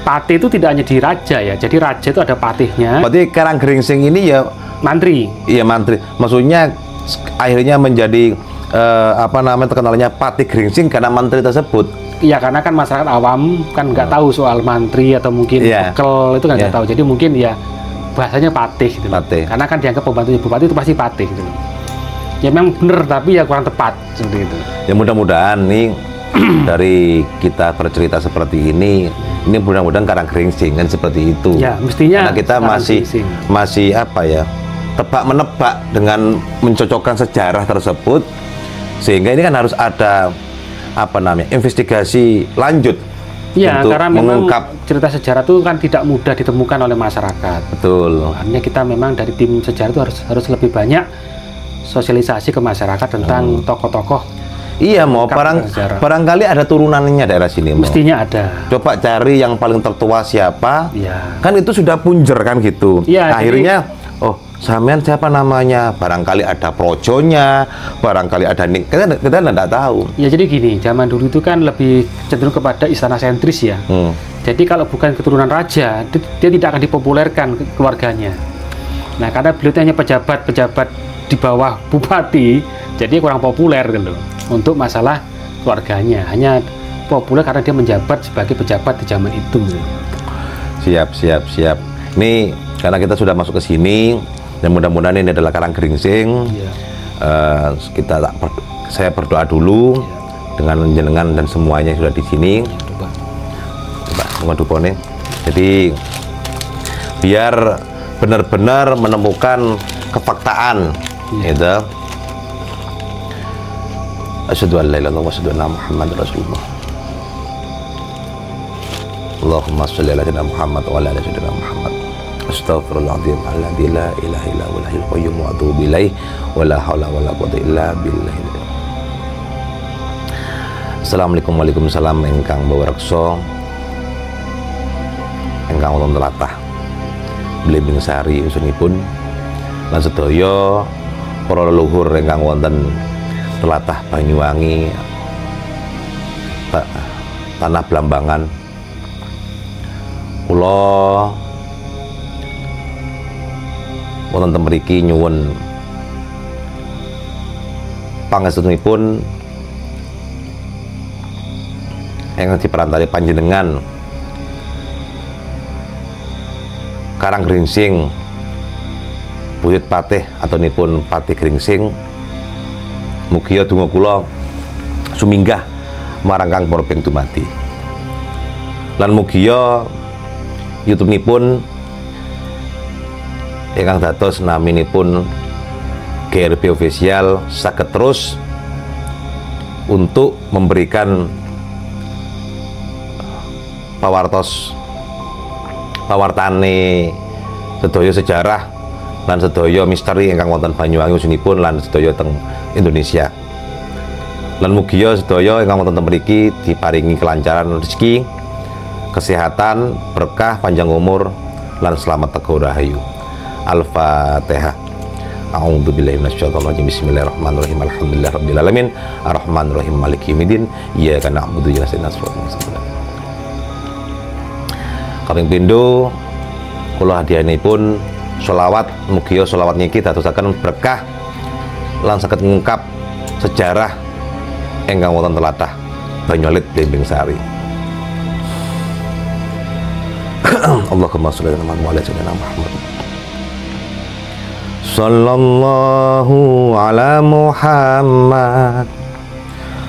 S3: patih itu tidak hanya di raja ya. Jadi raja itu ada patihnya.
S2: Berarti Karanggringsing ini ya
S3: mantri.
S2: Iya mantri. Maksudnya akhirnya menjadi terkenalnya Patih Gringsing karena mantri tersebut.
S3: Iya, karena kan masyarakat awam kan nggak tahu soal mantri atau mungkin bekel itu kan nggak tahu. Jadi mungkin ya bahasanya patih gitu.
S2: Patih.
S3: Karena kan dianggap pembantu bupati itu pasti patih gitu. Ya memang benar tapi ya kurang tepat seperti itu.
S2: Ya mudah-mudahan nih dari kita bercerita seperti ini mudah-mudahan Karanggringsing kan seperti itu.
S3: Ya, mestinya
S2: karena kita masih apa ya? Tebak menebak dengan mencocokkan sejarah tersebut, sehingga ini kan harus ada investigasi lanjut
S3: ya,
S2: untuk
S3: karena
S2: mengungkap
S3: cerita sejarah itu kan tidak mudah ditemukan oleh masyarakat.
S2: Betul.
S3: Artinya kita memang dari tim sejarah itu harus lebih banyak sosialisasi ke masyarakat tentang tokoh-tokoh.
S2: Iya, mau barangkali ada turunannya daerah sini.
S3: Mestinya ada.
S2: Coba cari yang paling tertua siapa.
S3: Iya.
S2: Kan itu sudah punjer kan gitu.
S3: Ya,
S2: akhirnya Sampean siapa namanya? Barangkali ada projonya, barangkali ada nih. Kita nggak tahu.
S3: Ya jadi gini, zaman dulu itu kan lebih cenderung kepada istana sentris ya. Jadi kalau bukan keturunan raja, dia tidak akan dipopulerkan keluarganya. Nah, karena beliau hanya pejabat-pejabat di bawah bupati, jadi kurang populer gitu untuk masalah keluarganya. Hanya populer karena dia menjabat sebagai pejabat di zaman itu.
S2: Siap. Ini karena kita sudah masuk ke sini, dan mudah-mudahan ini adalah Karanggringsing. Saya berdoa dulu dengan jenengan dan semuanya yang sudah di sini. Coba dupone. Jadi biar benar-benar menemukan kefaktaan, gitu. Asyhadu an la ilaha illallah wa asyhadu anna Muhammadar Rasulullah. Allahumma sholli ala sayyidina Muhammad wa ala ali sayyidina Muhammad. Astaghfirullahaladzim alladzi la ilaha illa huwal hayyul qayyum wa atubu ilaih wa la haula wa la quwwata illa billah. Assalamualaikum waalaikumsalam ingkang bawareksa ingkang wonten tlatah Blimbing Sari usunipun lan sedaya para leluhur ingkang wonten tlatah Banyuwangi tanah Blambangan. Kula wonten mriki nyuwun pangestunipun ingkang diperantari panjenengan Karanggringsing Buyut Patih atunipun Patih Gringsing, mugia donga kula suminggah marang Kang Porbeng dumadi. Lan mugia YouTube-nipun ingkang dados naminipun GRB Official saged terus untuk memberikan pawartane sedaya sejarah lan sedaya misteri ingkang wonten Banyuwangi usunipun lan sedaya teng Indonesia. Lan mugia sedaya ingkang wonten mriki diparingi kelancaran rezeki, kesehatan, berkah, panjang umur lan selamat teguh rahayu. Al-Fatihah. A'udzubillahi minasyaitonir rajim. Bismillahirrahmanirrahim. Alhamdulillahirabbil alamin. Arrahmanirrahim. Maliki yaumiddin. Iyyaka na'budu wa iyyaka nasta'in. Kaping pindho kula hadiahipun sholawat, mugia sholawat niki dadosaken berkah lan saged ngungkap sejarah ingkang wonten tlatah Banyolit Blimbing Sari. Allahumma sholli ala Muhammad. Sallallahu ala Muhammad.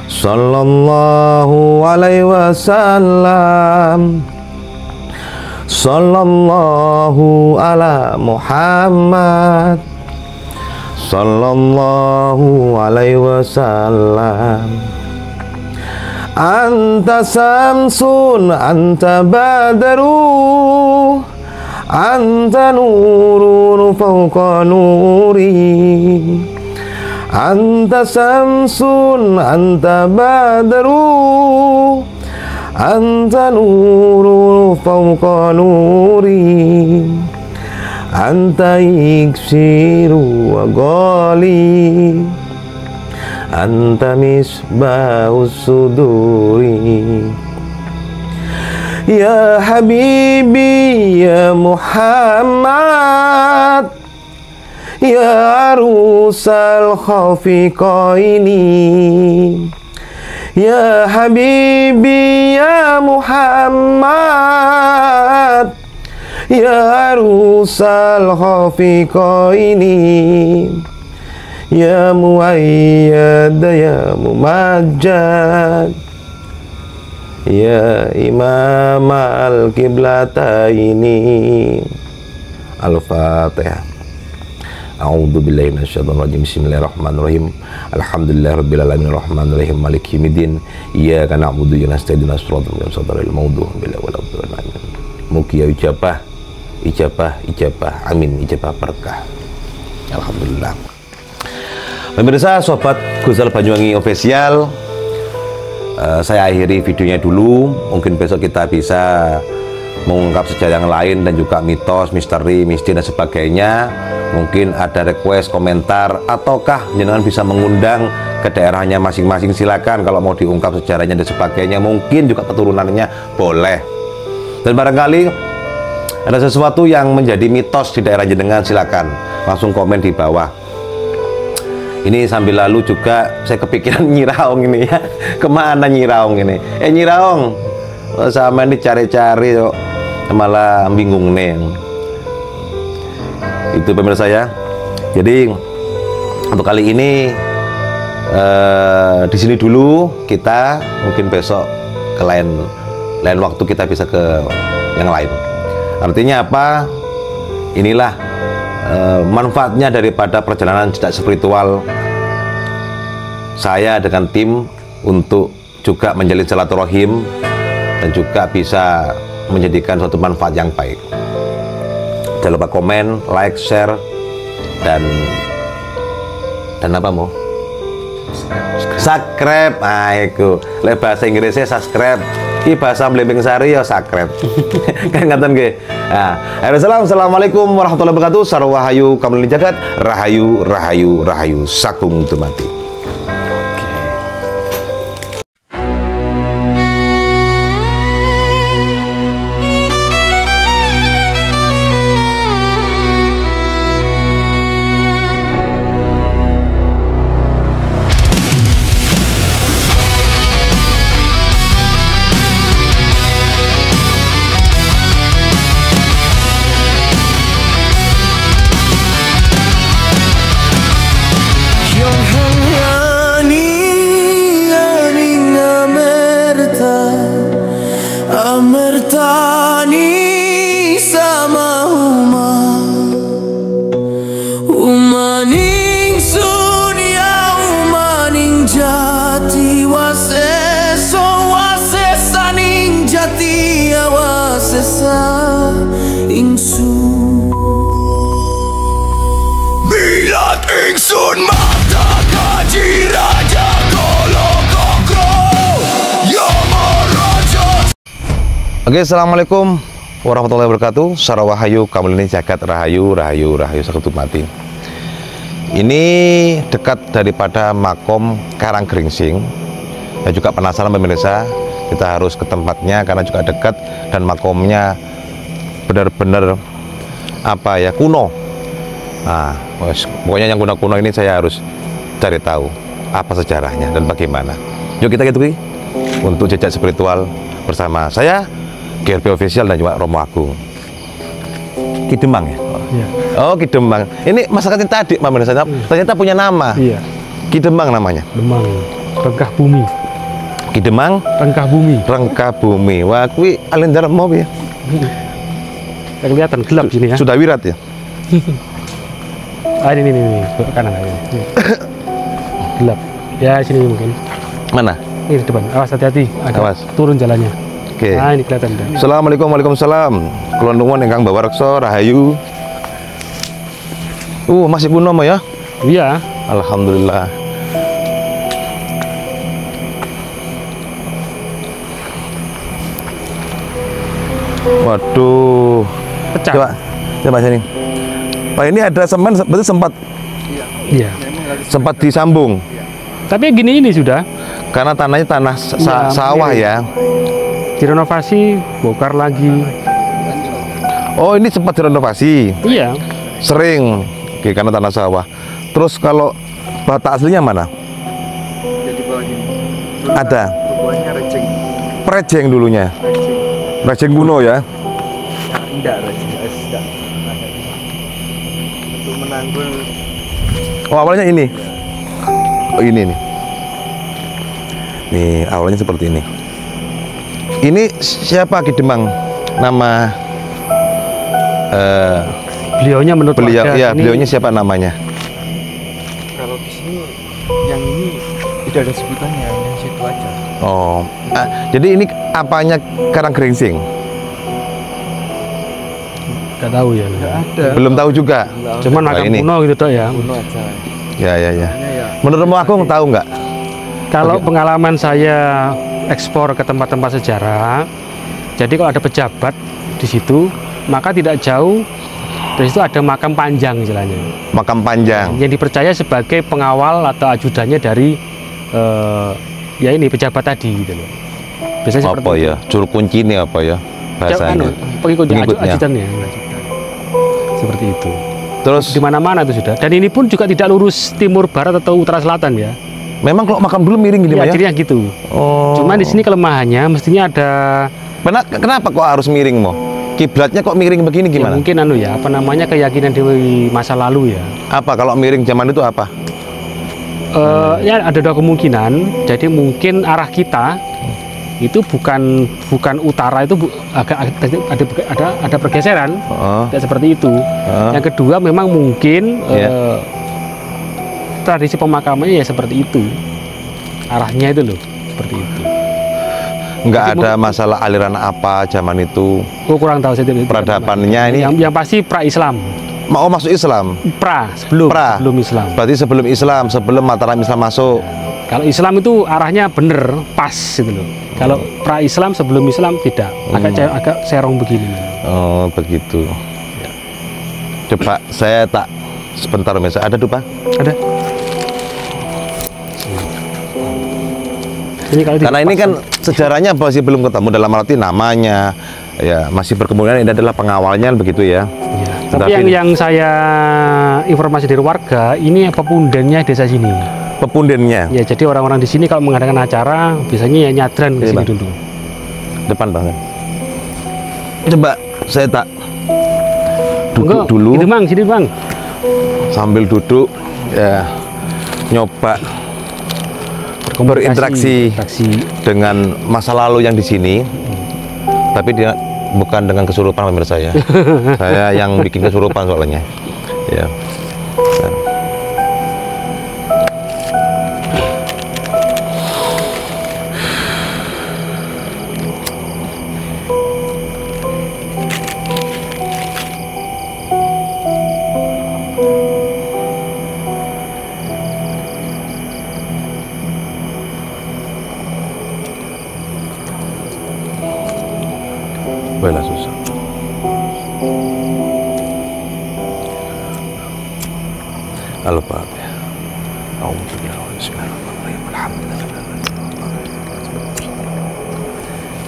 S2: Sallallahu alaihi wasallam. Sallallahu ala Muhammad. Sallallahu alaihi wasallam. Anta samsun, anta badaru, anta nurun fawqa nuri. Anta samsun, anta badaru, anta nurun fawqa nuri. Anta iksiru wa ghali, anta misbahus suduri. Ya Habibi ya Muhammad, ya arusal khafiqaini. Ya Habibi ya Muhammad, ya arusal khafiqaini. Ya Muayyad ya Mumajjad, ya Imam al-Qiblataini. Al-Fatihah. A'udzubillahi minasyaitonir rajim. Bismillahirrahmanirrahim. Alhamdulillahirabbil alamin arrahmanirrahim maliki yaumiddin. Iyyaka na'budu wa iyyaka nasta'in ihdinas siratal mustaqim. Mugia ijabah, amin, ijabah berkah. Alhamdulillah. Pemirsa, sobat Gusal Banyuwangi Official, saya akhiri videonya dulu. Mungkin besok kita bisa mengungkap sejarah yang lain dan juga mitos, misteri, mistis dan sebagainya, mungkin ada request, komentar, ataukah jenengan bisa mengundang ke daerahnya masing-masing, silakan. Kalau mau diungkap sejarahnya dan sebagainya, mungkin juga keturunannya boleh. Dan barangkali ada sesuatu yang menjadi mitos di daerah jenengan, silakan langsung komen di bawah. Ini sambil lalu juga saya kepikiran Nyi Raong ini ya. Kemana Nyi Raong ini? Nyi Raong, sama ini cari-cari kok malah bingung nih. Itu pemirsa ya. Jadi untuk kali ini di sini dulu, kita mungkin besok ke lain waktu kita bisa ke yang lain. Artinya apa? Inilah manfaatnya daripada perjalanan jejak spiritual saya dengan tim untuk juga menjalin silaturahim dan juga bisa menjadikan suatu manfaat yang baik. Jangan lupa komen, like, share, dan apa mau? Subscribe. Nah, itu le bahasa Inggrisnya subscribe. Ki bahasa Mlembing Sari ya subscribe. Kan ngaten nggih. Nah, assalamualaikum warahmatullahi wabarakatuh. Sarwahayu kamulin jagat, rahayu rahayu rahayu sakung tumati. Oke, assalamualaikum warahmatullahi wabarakatuh. Sarwahayu kamulini jagat, rahayu rahayu rahayu sakung tumati. Ini dekat daripada makom Karanggringsing. Saya juga penasaran pemirsa, kita harus ke tempatnya karena juga dekat dan makomnya benar-benar apa ya, kuno. Nah, pokoknya yang kuno-kuno ini saya harus cari tahu apa sejarahnya dan bagaimana. Yuk kita gitu untuk jejak spiritual bersama saya GRP Official dan juga Romo Agung. Ki Demang ya? Iya. Oh, Ki Demang. Ini masyarakat tadi pemirsa ternyata punya nama. Iya. Ki Demang namanya. Demang. Rengkah Bumi. Ki Demang. Rengkah Bumi. Rengkah Bumi. Wah, kuwi alendar mau ya. Kelihatan gelap sini ya. Sudah wirat ya. Ini kanan ini. Gelap. Ya sini mungkin. Mana? Ini di depan. Awas hati-hati. Awas. Turun jalannya. Oke. Nah, ini kelihatan. Assalamualaikum, waalaikumsalam. Kulon nuwun ingkang bawa reksa rahayu. Masih kuno ya? Iya. Alhamdulillah. Waduh. Pecah. Coba sini. Pak, ini ada semen, berarti sempat. Iya. Sempat disambung. Tapi gini ini sudah. Karena tanahnya tanah sawah ya. Direnovasi, bongkar lagi. Oh, ini sempat direnovasi? Iya. Sering, oke, karena tanah sawah. Terus kalau bata aslinya mana? Jadi bawahnya. Ada. Bawahnya rejeng. Rejeng dulunya. Rejeng kuno ya? Tidak, rejeng tidak. Untuk menanggul. Oh, awalnya ini. Oh, ini nih. Nih, awalnya seperti ini. Ini siapa Ki Demang? Nama beliaunya menurut beliau, ya, beliaunya siapa namanya? Kalau di sini yang ini tidak ada sebutannya, yang situ aja. Oh, jadi ini apanya Karanggringsing? Gak tahu ya. Gak ada. Belum tahu juga. Cuman makam kuno gitu toh ya. Kuno aja. Ya. Menurut Romo Agung tahu nggak? Kalau pengalaman saya ekspor ke tempat-tempat sejarah, jadi kalau ada pejabat
S3: di situ, maka tidak jauh dari situ ada makam panjang istilahnya.
S2: Makam panjang.
S3: Yang dipercaya sebagai pengawal atau ajudannya dari ya ini pejabat tadi gitu loh. Biasanya seperti
S2: Apa ya? Juru kunci ini apa ya? Bahasanya.
S3: Pengikutnya. Ajudannya. Seperti itu.
S2: Terus
S3: Di mana-mana itu sudah. Dan ini pun juga tidak lurus timur barat atau utara selatan ya.
S2: memang kalau makam dulu miring gini
S3: Ya,
S2: Pak ya?
S3: cirinya gitu.
S2: Oh.
S3: Cuman di sini kelemahannya mestinya ada
S2: Kenapa kok harus miring Mo? Kiblatnya kok miring begini
S3: ya
S2: gimana?
S3: mungkin apa namanya keyakinan di masa lalu ya.
S2: Apa kalau miring zaman itu apa?
S3: Ya ada dua kemungkinan. Jadi mungkin arah kita itu bukan utara itu ada pergeseran.
S2: Oh.
S3: Tidak seperti itu. Yang kedua memang mungkin
S2: Iya.
S3: tradisi pemakamannya ya seperti itu. Arahnya itu loh seperti itu.
S2: Nggak ada masalah aliran apa zaman itu.
S3: Oh, kurang tahu saya tidak.
S2: Peradabannya ini
S3: Yang pasti pra-Islam.
S2: mau masuk Islam.
S3: Sebelum Islam.
S2: Berarti sebelum Islam, sebelum Mataram Islam masuk.
S3: Kalau Islam itu arahnya bener, pas gitu loh. Kalau pra-Islam sebelum Islam tidak, agak serong begini.
S2: Oh, begitu. Coba saya tak sebentar Mas. Ada tuh Pak?
S3: Ada. Ini kalau
S2: Karena ini kan
S3: dipasang-
S2: sejarahnya masih belum ketemu dalam arti namanya. Ya, masih berkemungkinan ini adalah pengawalnya begitu ya.
S3: Ya, tapi yang saya informasi dari warga, ini pepundennya desa sini.
S2: Pepundennya
S3: Ya, jadi orang-orang di sini kalau mengadakan acara, biasanya ya nyadran ke
S2: Iya,
S3: sini
S2: Bang.
S3: dulu.
S2: depan banget. Coba saya tak duduk
S3: Enggak,
S2: dulu
S3: Sini bang, sini bang.
S2: sambil duduk ya nyoba berinteraksi dengan masa lalu yang di sini. Tapi dia bukan dengan kesurupan pemirsa ya. Saya yang bikin kesurupan soalnya. Ya. Baiklah susah. Halo Pak.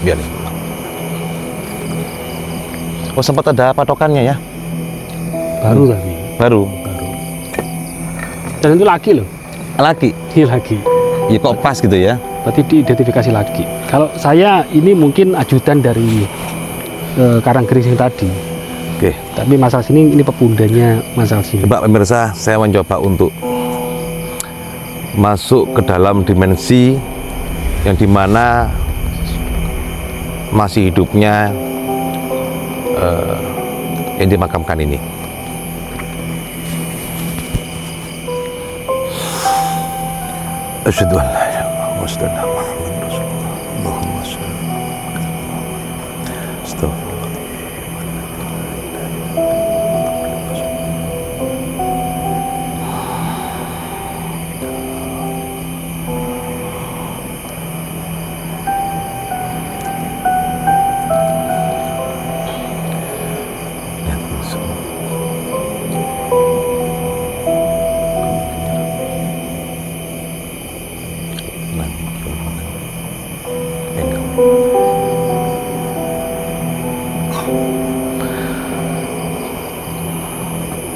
S2: Biar ini. Oh sempat ada patokannya ya?
S3: Baru tapi.
S2: Baru.
S3: Dan itu laki loh.
S2: Laki.
S3: Ini laki.
S2: Ya kok pas gitu ya?
S3: Berarti diidentifikasi laki. Kalau saya ini mungkin ajudan dari Karanggeringsing tadi.
S2: Oke.
S3: Tapi masalah sini ini pepundennya masalah sini.
S2: Coba pemirsa, saya mencoba untuk masuk ke dalam dimensi yang dimana masih hidupnya yang dimakamkan ini. Asyhadu an la ilaha illallah wa asyhadu anna Muhammadar Rasulullah. Allahumma shalli ala Muhammad. Astagfirullah.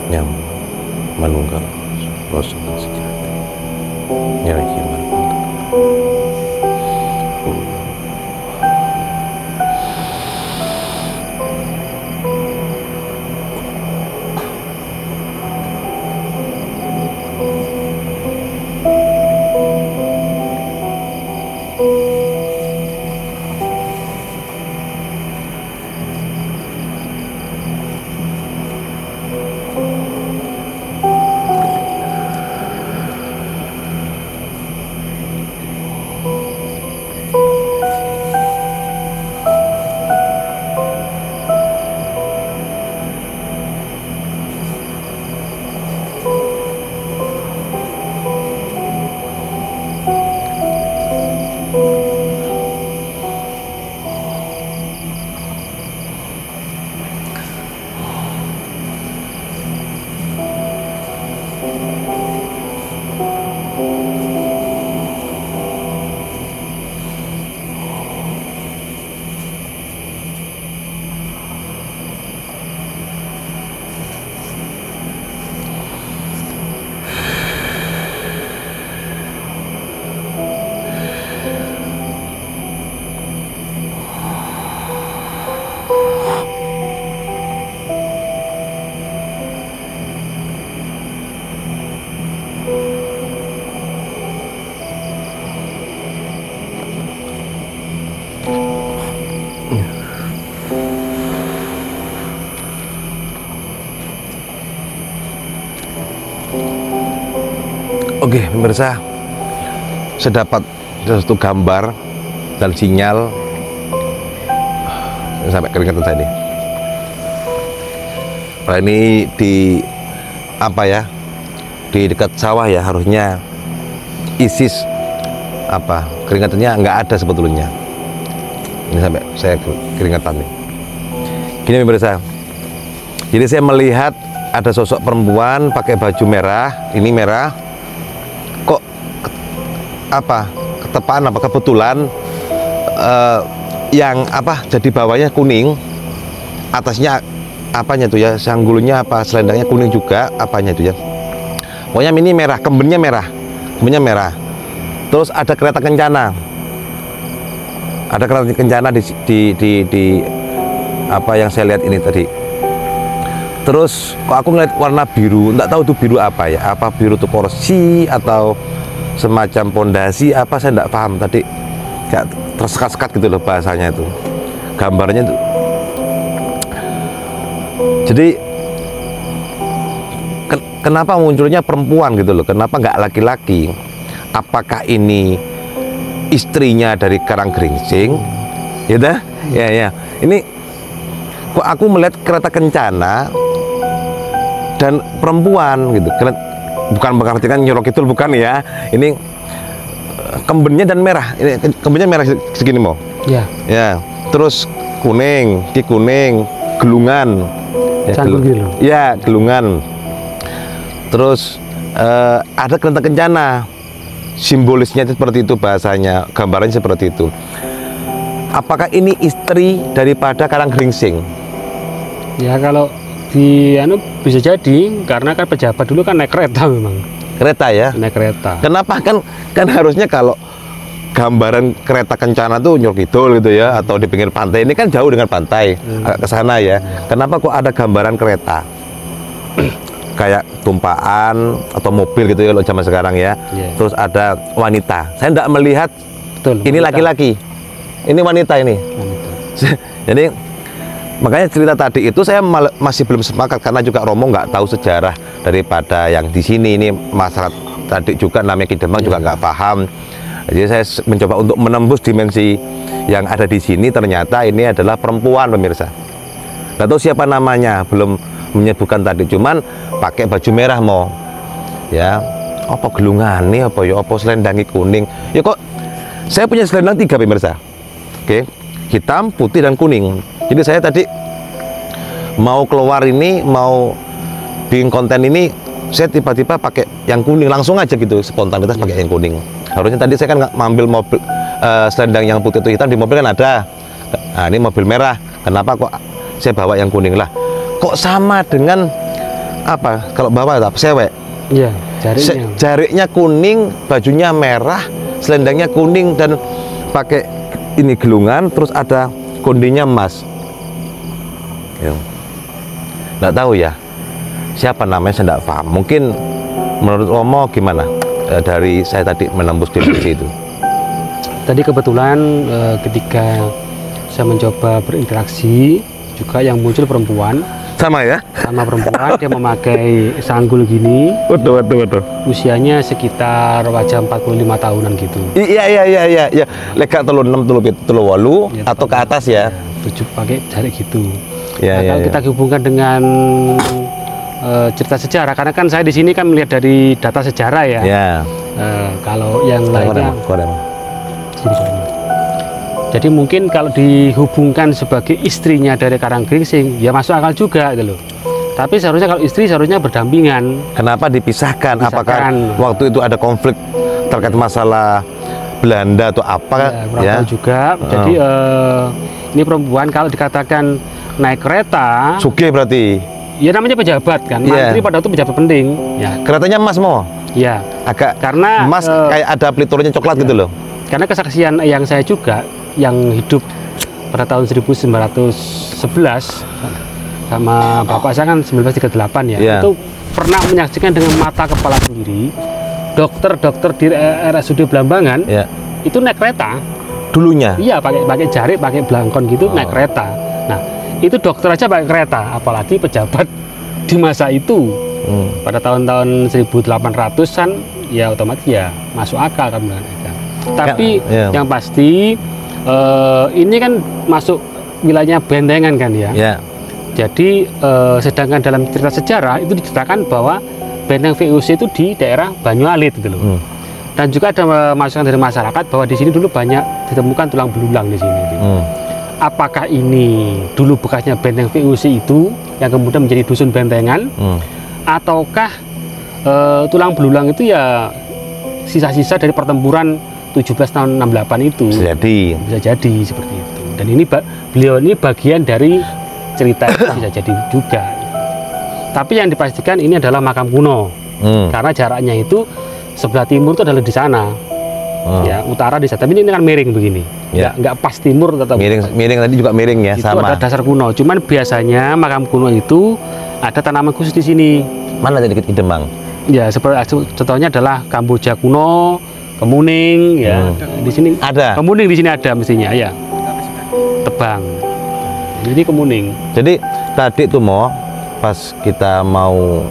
S2: Yang menunggang Rasulullah sejati nyari kiman Oke, pemirsa, saya dapat satu gambar dan sinyal sampai keringetan saya nih. Nah, ini di apa ya? Di dekat sawah ya, harusnya ISIS apa keringetannya nggak ada sebetulnya. Ini sampai saya keringetan nih. Gini pemirsa, jadi saya melihat ada sosok perempuan pakai baju merah, ini merah. Kok apa ketepaan apa kebetulan yang apa jadi bawahnya kuning, atasnya apanya tuh ya, sanggulnya apa selendangnya kuning juga, apanya itu ya, pokoknya ini merah, kembennya merah. Terus ada kereta kencana, di apa yang saya lihat ini tadi. Terus kok aku ngeliat warna biru, nggak tahu tuh biru apa ya, apa biru tuh kursi atau semacam pondasi apa, saya nggak paham tadi, kayak tersekat-sekat gitu loh bahasanya itu, gambarnya tuh. Jadi kenapa munculnya perempuan gitu loh, kenapa nggak laki-laki? Apakah ini istrinya dari Karanggringsing? Gitu? Ya. Ini kok aku melihat kereta kencana dan perempuan gitu. Bukan mengartikan Nyirok Kidul, bukan ya. Ini kembennya dan merah. Ini kembennya merah segini mau.
S3: Ya.
S2: Ya. Terus kuning, gelungan. Ya, gelungan. Terus ada kereta kencana. Simbolisnya itu seperti itu, bahasanya, gambarannya seperti itu. Apakah ini istri daripada Karanggringsing?
S3: Ya kalau bisa jadi, karena kan pejabat dulu kan naik kereta memang.
S2: Kereta ya?
S3: Naik kereta.
S2: Kenapa kan harusnya kalau gambaran kereta kencana tuh Nyirok Kidul gitu ya, atau di pinggir pantai, ini kan jauh dengan pantai, agak ke sana ya. Kenapa kok ada gambaran kereta? Kayak tumpaan atau mobil gitu ya lo zaman sekarang ya. Terus ada wanita. Saya tidak melihat.
S3: Betul,
S2: ini laki-laki. Ini wanita ini. Jadi makanya cerita tadi itu saya masih belum sepakat, karena juga Romo nggak tahu sejarah daripada yang di sini. Ini masyarakat tadi juga namanya Ki Demang juga nggak paham. Jadi saya mencoba untuk menembus dimensi yang ada di sini. Ternyata ini adalah perempuan pemirsa. Nggak tahu siapa namanya, belum menyebutkan tadi. Cuman pakai baju merah mau. Ya, apa gelungan nih, apa ya, apa selendangi kuning. Ya kok saya punya selendang 3 pemirsa. Oke, hitam, putih dan kuning. Jadi saya tadi mau keluar ini, mau bikin konten ini, saya tiba-tiba pakai yang kuning langsung aja gitu, spontanitas pakai yang kuning. Harusnya tadi saya kan nggak ngambil mobil selendang yang putih atau hitam di mobil kan ada. Nah ini mobil merah, kenapa kok saya bawa yang kuning lah? Kok sama dengan apa? Kalau bawa apa? Sewek.
S3: Iya, jariknya.
S2: Jariknya kuning, bajunya merah, selendangnya kuning dan pakai ini gelungan, terus ada kondinya emas. Ya. Nggak tahu ya siapa namanya, saya nggak paham. Mungkin menurut Romo gimana dari saya tadi menembus dimensi itu?
S3: Tadi kebetulan ketika saya mencoba berinteraksi juga yang muncul perempuan.
S2: Sama ya?
S3: Sama perempuan, dia memakai sanggul gini.
S2: Waduh.
S3: Usianya sekitar wajah 45 tahunan gitu.
S2: Iya. Lega 36, 38 atau ke atas ya?
S3: 7 pakai jarik gitu.
S2: Kalau
S3: kita hubungkan dengan cerita sejarah, karena kan saya di sini kan melihat dari data sejarah ya. Kalau yang lainnya. Jadi mungkin kalau dihubungkan sebagai istrinya dari Karanggringsing, ya masuk akal juga gitu loh. Tapi seharusnya kalau istri seharusnya berdampingan.
S2: Kenapa dipisahkan? Apakah
S3: Dipisahkan.
S2: waktu itu ada konflik terkait masalah Belanda atau apa?
S3: Ya, juga. Jadi ini perempuan kalau dikatakan naik kereta,
S2: Sugih berarti.
S3: ya namanya pejabat kan.
S2: Iya.
S3: Mantri pada itu pejabat penting. Ya,
S2: Keretanya emas mau?
S3: ya.
S2: Agak
S3: Karena
S2: emas kayak ada peliturnya coklat gitu loh.
S3: Karena kesaksian yang saya juga yang hidup pada tahun 1911 sama bapak saya kan 1938 ya,
S2: Iya.
S3: itu pernah menyaksikan dengan mata kepala sendiri dokter-dokter di RSUD Blambangan
S2: Ya.
S3: itu naik kereta.
S2: Dulunya.
S3: Iya, pakai jarik, pakai belangkon gitu naik kereta. Nah, itu dokter aja pakai kereta, apalagi pejabat di masa itu. Pada tahun-tahun 1800-an ya otomatis ya masuk akal kan. Tapi
S2: iya.
S3: yang pasti ini kan masuk wilayahnya Bentengan kan ya.
S2: Ya.
S3: Jadi sedangkan dalam cerita sejarah itu diceritakan bahwa benteng VOC itu di daerah Banyualit gitu loh. Dan juga ada masukan dari masyarakat bahwa di sini dulu banyak ditemukan tulang belulang di sini. Apakah ini dulu bekasnya benteng VOC itu yang kemudian menjadi dusun Bentengan, ataukah tulang belulang itu ya sisa-sisa dari pertempuran 17 tahun 68 itu?
S2: Bisa
S3: Bisa jadi seperti itu. Dan ini beliau ini bagian dari cerita itu bisa jadi juga. Tapi yang dipastikan ini adalah makam kuno, karena jaraknya itu sebelah timur itu adalah di sana, ya utara di sana. Tapi ini kan miring begini,
S2: Ya.
S3: nggak pas timur tetap.
S2: Miring tadi juga miring ya,
S3: Itu
S2: sama.
S3: ada dasar kuno. Cuman biasanya makam kuno itu ada tanaman khusus di sini.
S2: Mana tadi di Demang?
S3: Ya seperti contohnya adalah Kamboja kuno, kemuning, ya di sini
S2: Ada.
S3: kemuning di sini ada mestinya ya. Tebang. Jadi kemuning.
S2: Jadi tadi tuh mau pas kita mau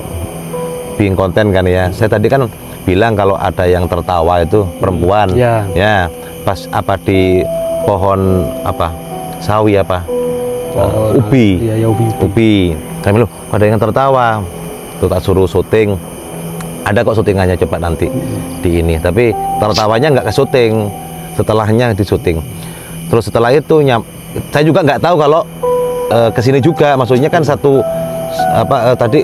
S2: bikin konten kan ya, saya tadi kan bilang kalau ada yang tertawa itu perempuan.
S3: Ya.
S2: Ya, pas apa di pohon apa? Sawi apa? Ubi.
S3: Iya, ya ubi.
S2: Ubi. Kami loh, ada yang tertawa. Tuh tak suruh syuting. Ada kok syutingannya, coba nanti di ini. Tapi tertawanya nggak ke syuting, setelahnya di syuting. Terus setelah itu saya juga nggak tahu kalau kesini juga. Maksudnya kan satu apa tadi?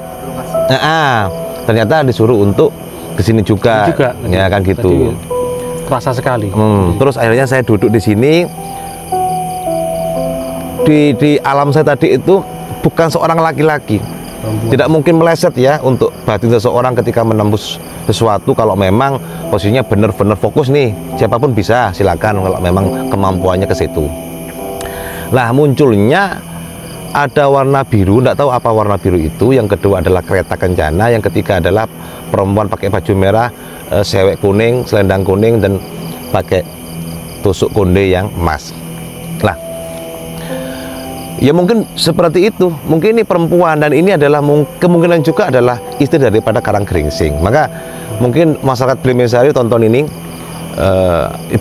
S2: Ternyata disuruh untuk kesini juga. Ya kan gitu.
S3: Tadi terasa sekali.
S2: Terus akhirnya saya duduk di sini. Di alam saya tadi itu bukan seorang laki-laki. Tidak mungkin meleset ya untuk batin seseorang ketika menembus sesuatu kalau memang posisinya benar-benar fokus nih. Siapapun bisa, silakan kalau memang kemampuannya ke situ. Nah, munculnya ada warna biru, tidak tahu apa warna biru itu. Yang kedua adalah kereta kencana, yang ketiga adalah perempuan pakai baju merah, sewek kuning, selendang kuning, dan pakai tusuk konde yang emas. Nah, ya mungkin seperti itu. Mungkin ini perempuan dan ini adalah kemungkinan juga adalah istri daripada Karanggringsing. Maka mungkin masyarakat Blemensari tonton ini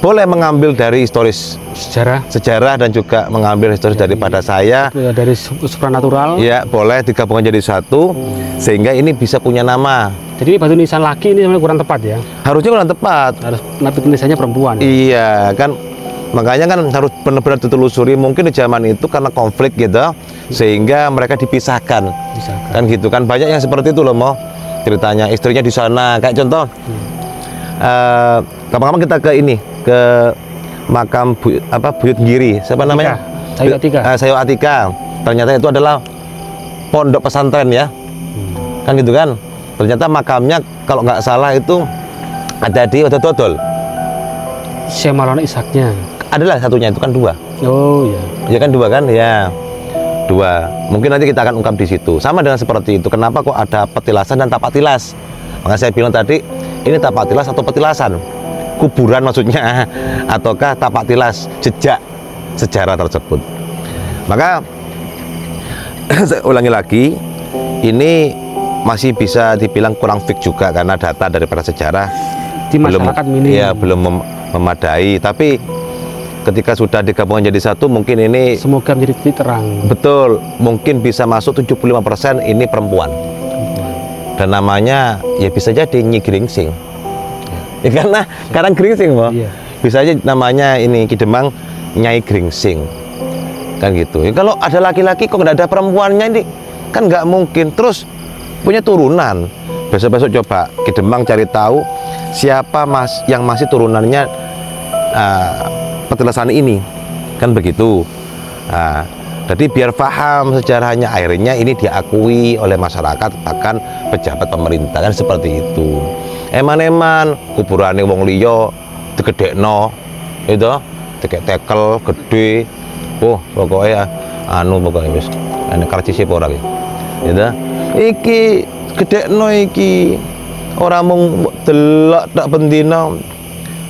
S2: boleh mengambil dari historis sejarah dan juga mengambil historis daripada saya
S3: dari supranatural.
S2: Ya, boleh digabungkan jadi satu sehingga ini bisa punya nama.
S3: Jadi batu nisan laki ini sebenarnya kurang tepat ya.
S2: Harusnya kurang tepat.
S3: Harus tapi tulisannya perempuan.
S2: Iya kan, makanya kan harus benar-benar ditelusuri. Mungkin di zaman itu karena konflik gitu, sehingga mereka dipisahkan. Kan gitu kan, banyak yang seperti itu loh mau ceritanya istrinya di sana. Kayak contoh, kapan-kapan kita ke ini ke makam Buyut Giri, siapa namanya?
S3: Sayo Atika.
S2: Sayo Atika. Ternyata itu adalah pondok pesantren ya, kan gitu kan. Ternyata makamnya kalau nggak salah itu ada di Dodol.
S3: Syekh Ishaknya.
S2: Adalah satunya itu kan dua.
S3: Oh iya.
S2: Ya kan dua kan ya. Dua. Mungkin nanti kita akan ungkap di situ. Sama dengan seperti itu. Kenapa kok ada petilasan dan tapak tilas? Maka saya bilang tadi ini tapak tilas atau petilasan? Kuburan maksudnya ataukah tapak tilas jejak sejarah tersebut? Maka saya ulangi lagi, ini masih bisa dibilang kurang fix juga karena data daripada sejarah
S3: di masyarakat
S2: belum memadai. Tapi ketika sudah digabungkan jadi satu, mungkin ini
S3: semoga menjadi titik terang.
S2: Betul, mungkin bisa masuk 75% ini perempuan. Dan namanya ya bisa jadi Nyi Gringsing. Ya, karena Karanggringsing,
S3: iya.
S2: Bisa aja namanya ini Ki Demang Nyai Gringsing. Kan gitu. Ya, kalau ada laki-laki kok nggak ada perempuannya ini Kan nggak mungkin. Terus punya turunan. Besok-besok coba ke Demang cari tahu siapa yang masih turunannya Petilasan ini, kan begitu. Nah, jadi biar paham sejarahnya, akhirnya ini diakui oleh masyarakat, bahkan pejabat pemerintah, kan seperti itu. Eman-eman kuburane wong liya digedhekno, itu tekel gede, pokoknya pokoknya wis enek karcis apa ora iki. Gitu. Iki gedhekno iki ora mung delok tak bendina.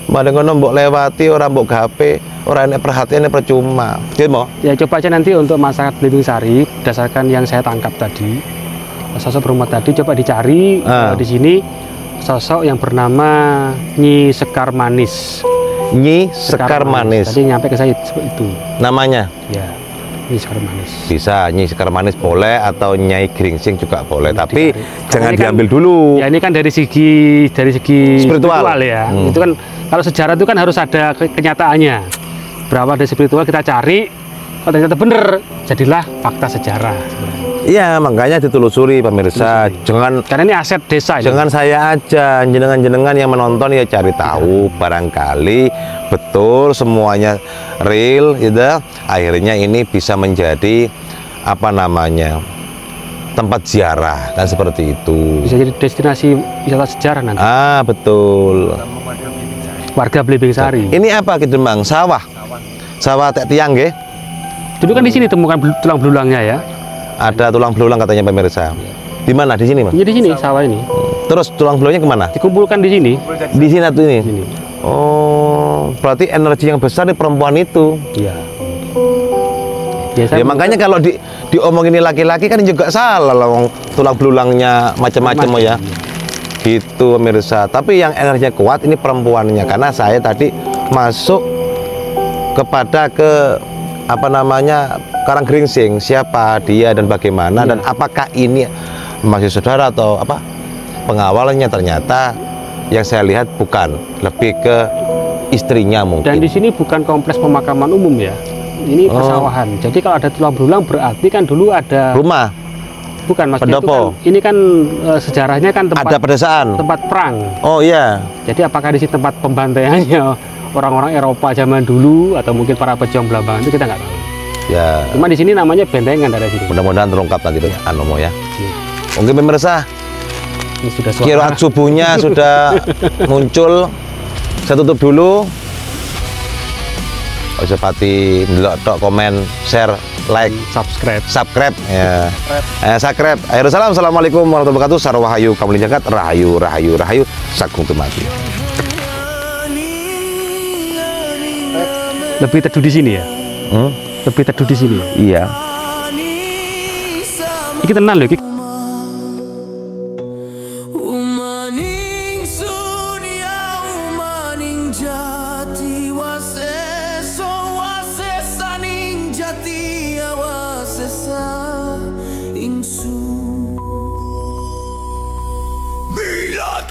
S2: Madeng ngono mbok lewati ora mbok gape, ora enek perhatiane percuma. Gitu mo?
S3: Ya coba aja nanti untuk masyarakat Blimbing Sari berdasarkan yang saya tangkap tadi. Sosok perempuan tadi coba dicari di sini sosok yang bernama Nyi Sekar Manis.
S2: Nyi Sekar Manis.
S3: Tadi nyampe ke saya seperti itu.
S2: Namanya?
S3: Ya. Nyi Sekar Manis.
S2: Bisa, Nyi Sekar Manis boleh atau Nyai Gringsing juga boleh, tapi
S3: dicari.
S2: jangan
S3: Kan,
S2: diambil dulu.
S3: Ya ini kan dari segi spiritual ya. Itu kan kalau sejarah itu kan harus ada kenyataannya. Berawal dari spiritual kita cari, kalau ternyata bener, jadilah fakta sejarah.
S2: Iya, makanya ditelusuri pemirsa. Jangan,
S3: karena ini aset desa.
S2: Jangan saya aja, jenengan-jenengan yang menonton ya cari tahu, barangkali betul semuanya real, gitu. Akhirnya ini bisa menjadi apa namanya, tempat ziarah, kan seperti itu.
S3: Bisa jadi destinasi wisata sejarah nanti.
S2: Betul.
S3: Warga Blimbing Sari.
S2: Ini apa Ki Demang? Sawah. Sawah tek tiang nggih.
S3: Dulu kan di sini temukan tulang belulangnya ya.
S2: Ada tulang belulang katanya pemirsa. Di mana? Di sini, Mas?
S3: Ya di sini sawah ini.
S2: Terus tulang belulangnya kemana?
S3: Dikumpulkan di sini.
S2: Di sini atau ini?
S3: Sini.
S2: Oh, berarti energi yang besar di perempuan itu.
S3: Iya.
S2: Ya makanya kalau diomongin laki-laki kan juga salah lah, tulang belulangnya macam-macam ya. Gitu pemirsa. Tapi yang energinya kuat ini perempuannya, karena saya tadi masuk kepada apa namanya Karanggringsing, siapa dia dan bagaimana dan apakah ini masih saudara atau apa pengawalnya, ternyata yang saya lihat bukan, lebih ke istrinya mungkin.
S3: Dan di sini bukan kompleks pemakaman umum ya, ini persawahan. Jadi kalau ada tulang belulang berarti kan dulu ada
S2: rumah.
S3: Bukan, Mas.
S2: Pendopo.
S3: Ini kan sejarahnya kan tempat
S2: ada pedesaan,
S3: tempat perang.
S2: Oh iya.
S3: Jadi apakah di sini tempat pembantaiannya orang-orang Eropa zaman dulu atau mungkin para pejuang Belambangan, itu kita nggak tahu.
S2: Ya.
S3: Cuma di sini namanya bentengan dari sini.
S2: Mudah-mudahan terungkap nanti ya. Anomo ya. Oke pemirsa,
S3: ini sudah
S2: kiraat subuhnya sudah muncul. Saya tutup dulu. Ojo pati ndelok tok, komen, share, like, subscribe ya. Subscribe. Akhirul salam. Assalamualaikum warahmatullahi wabarakatuh. Sarwahayu Kamulin Jagat, rahayu rahayu rahayu Sagung Tumati.
S3: Lebih teduh di sini ya? Lebih teduh di sini.
S2: Iya.
S3: Iki tenan lho, iki.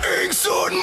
S5: Ingsun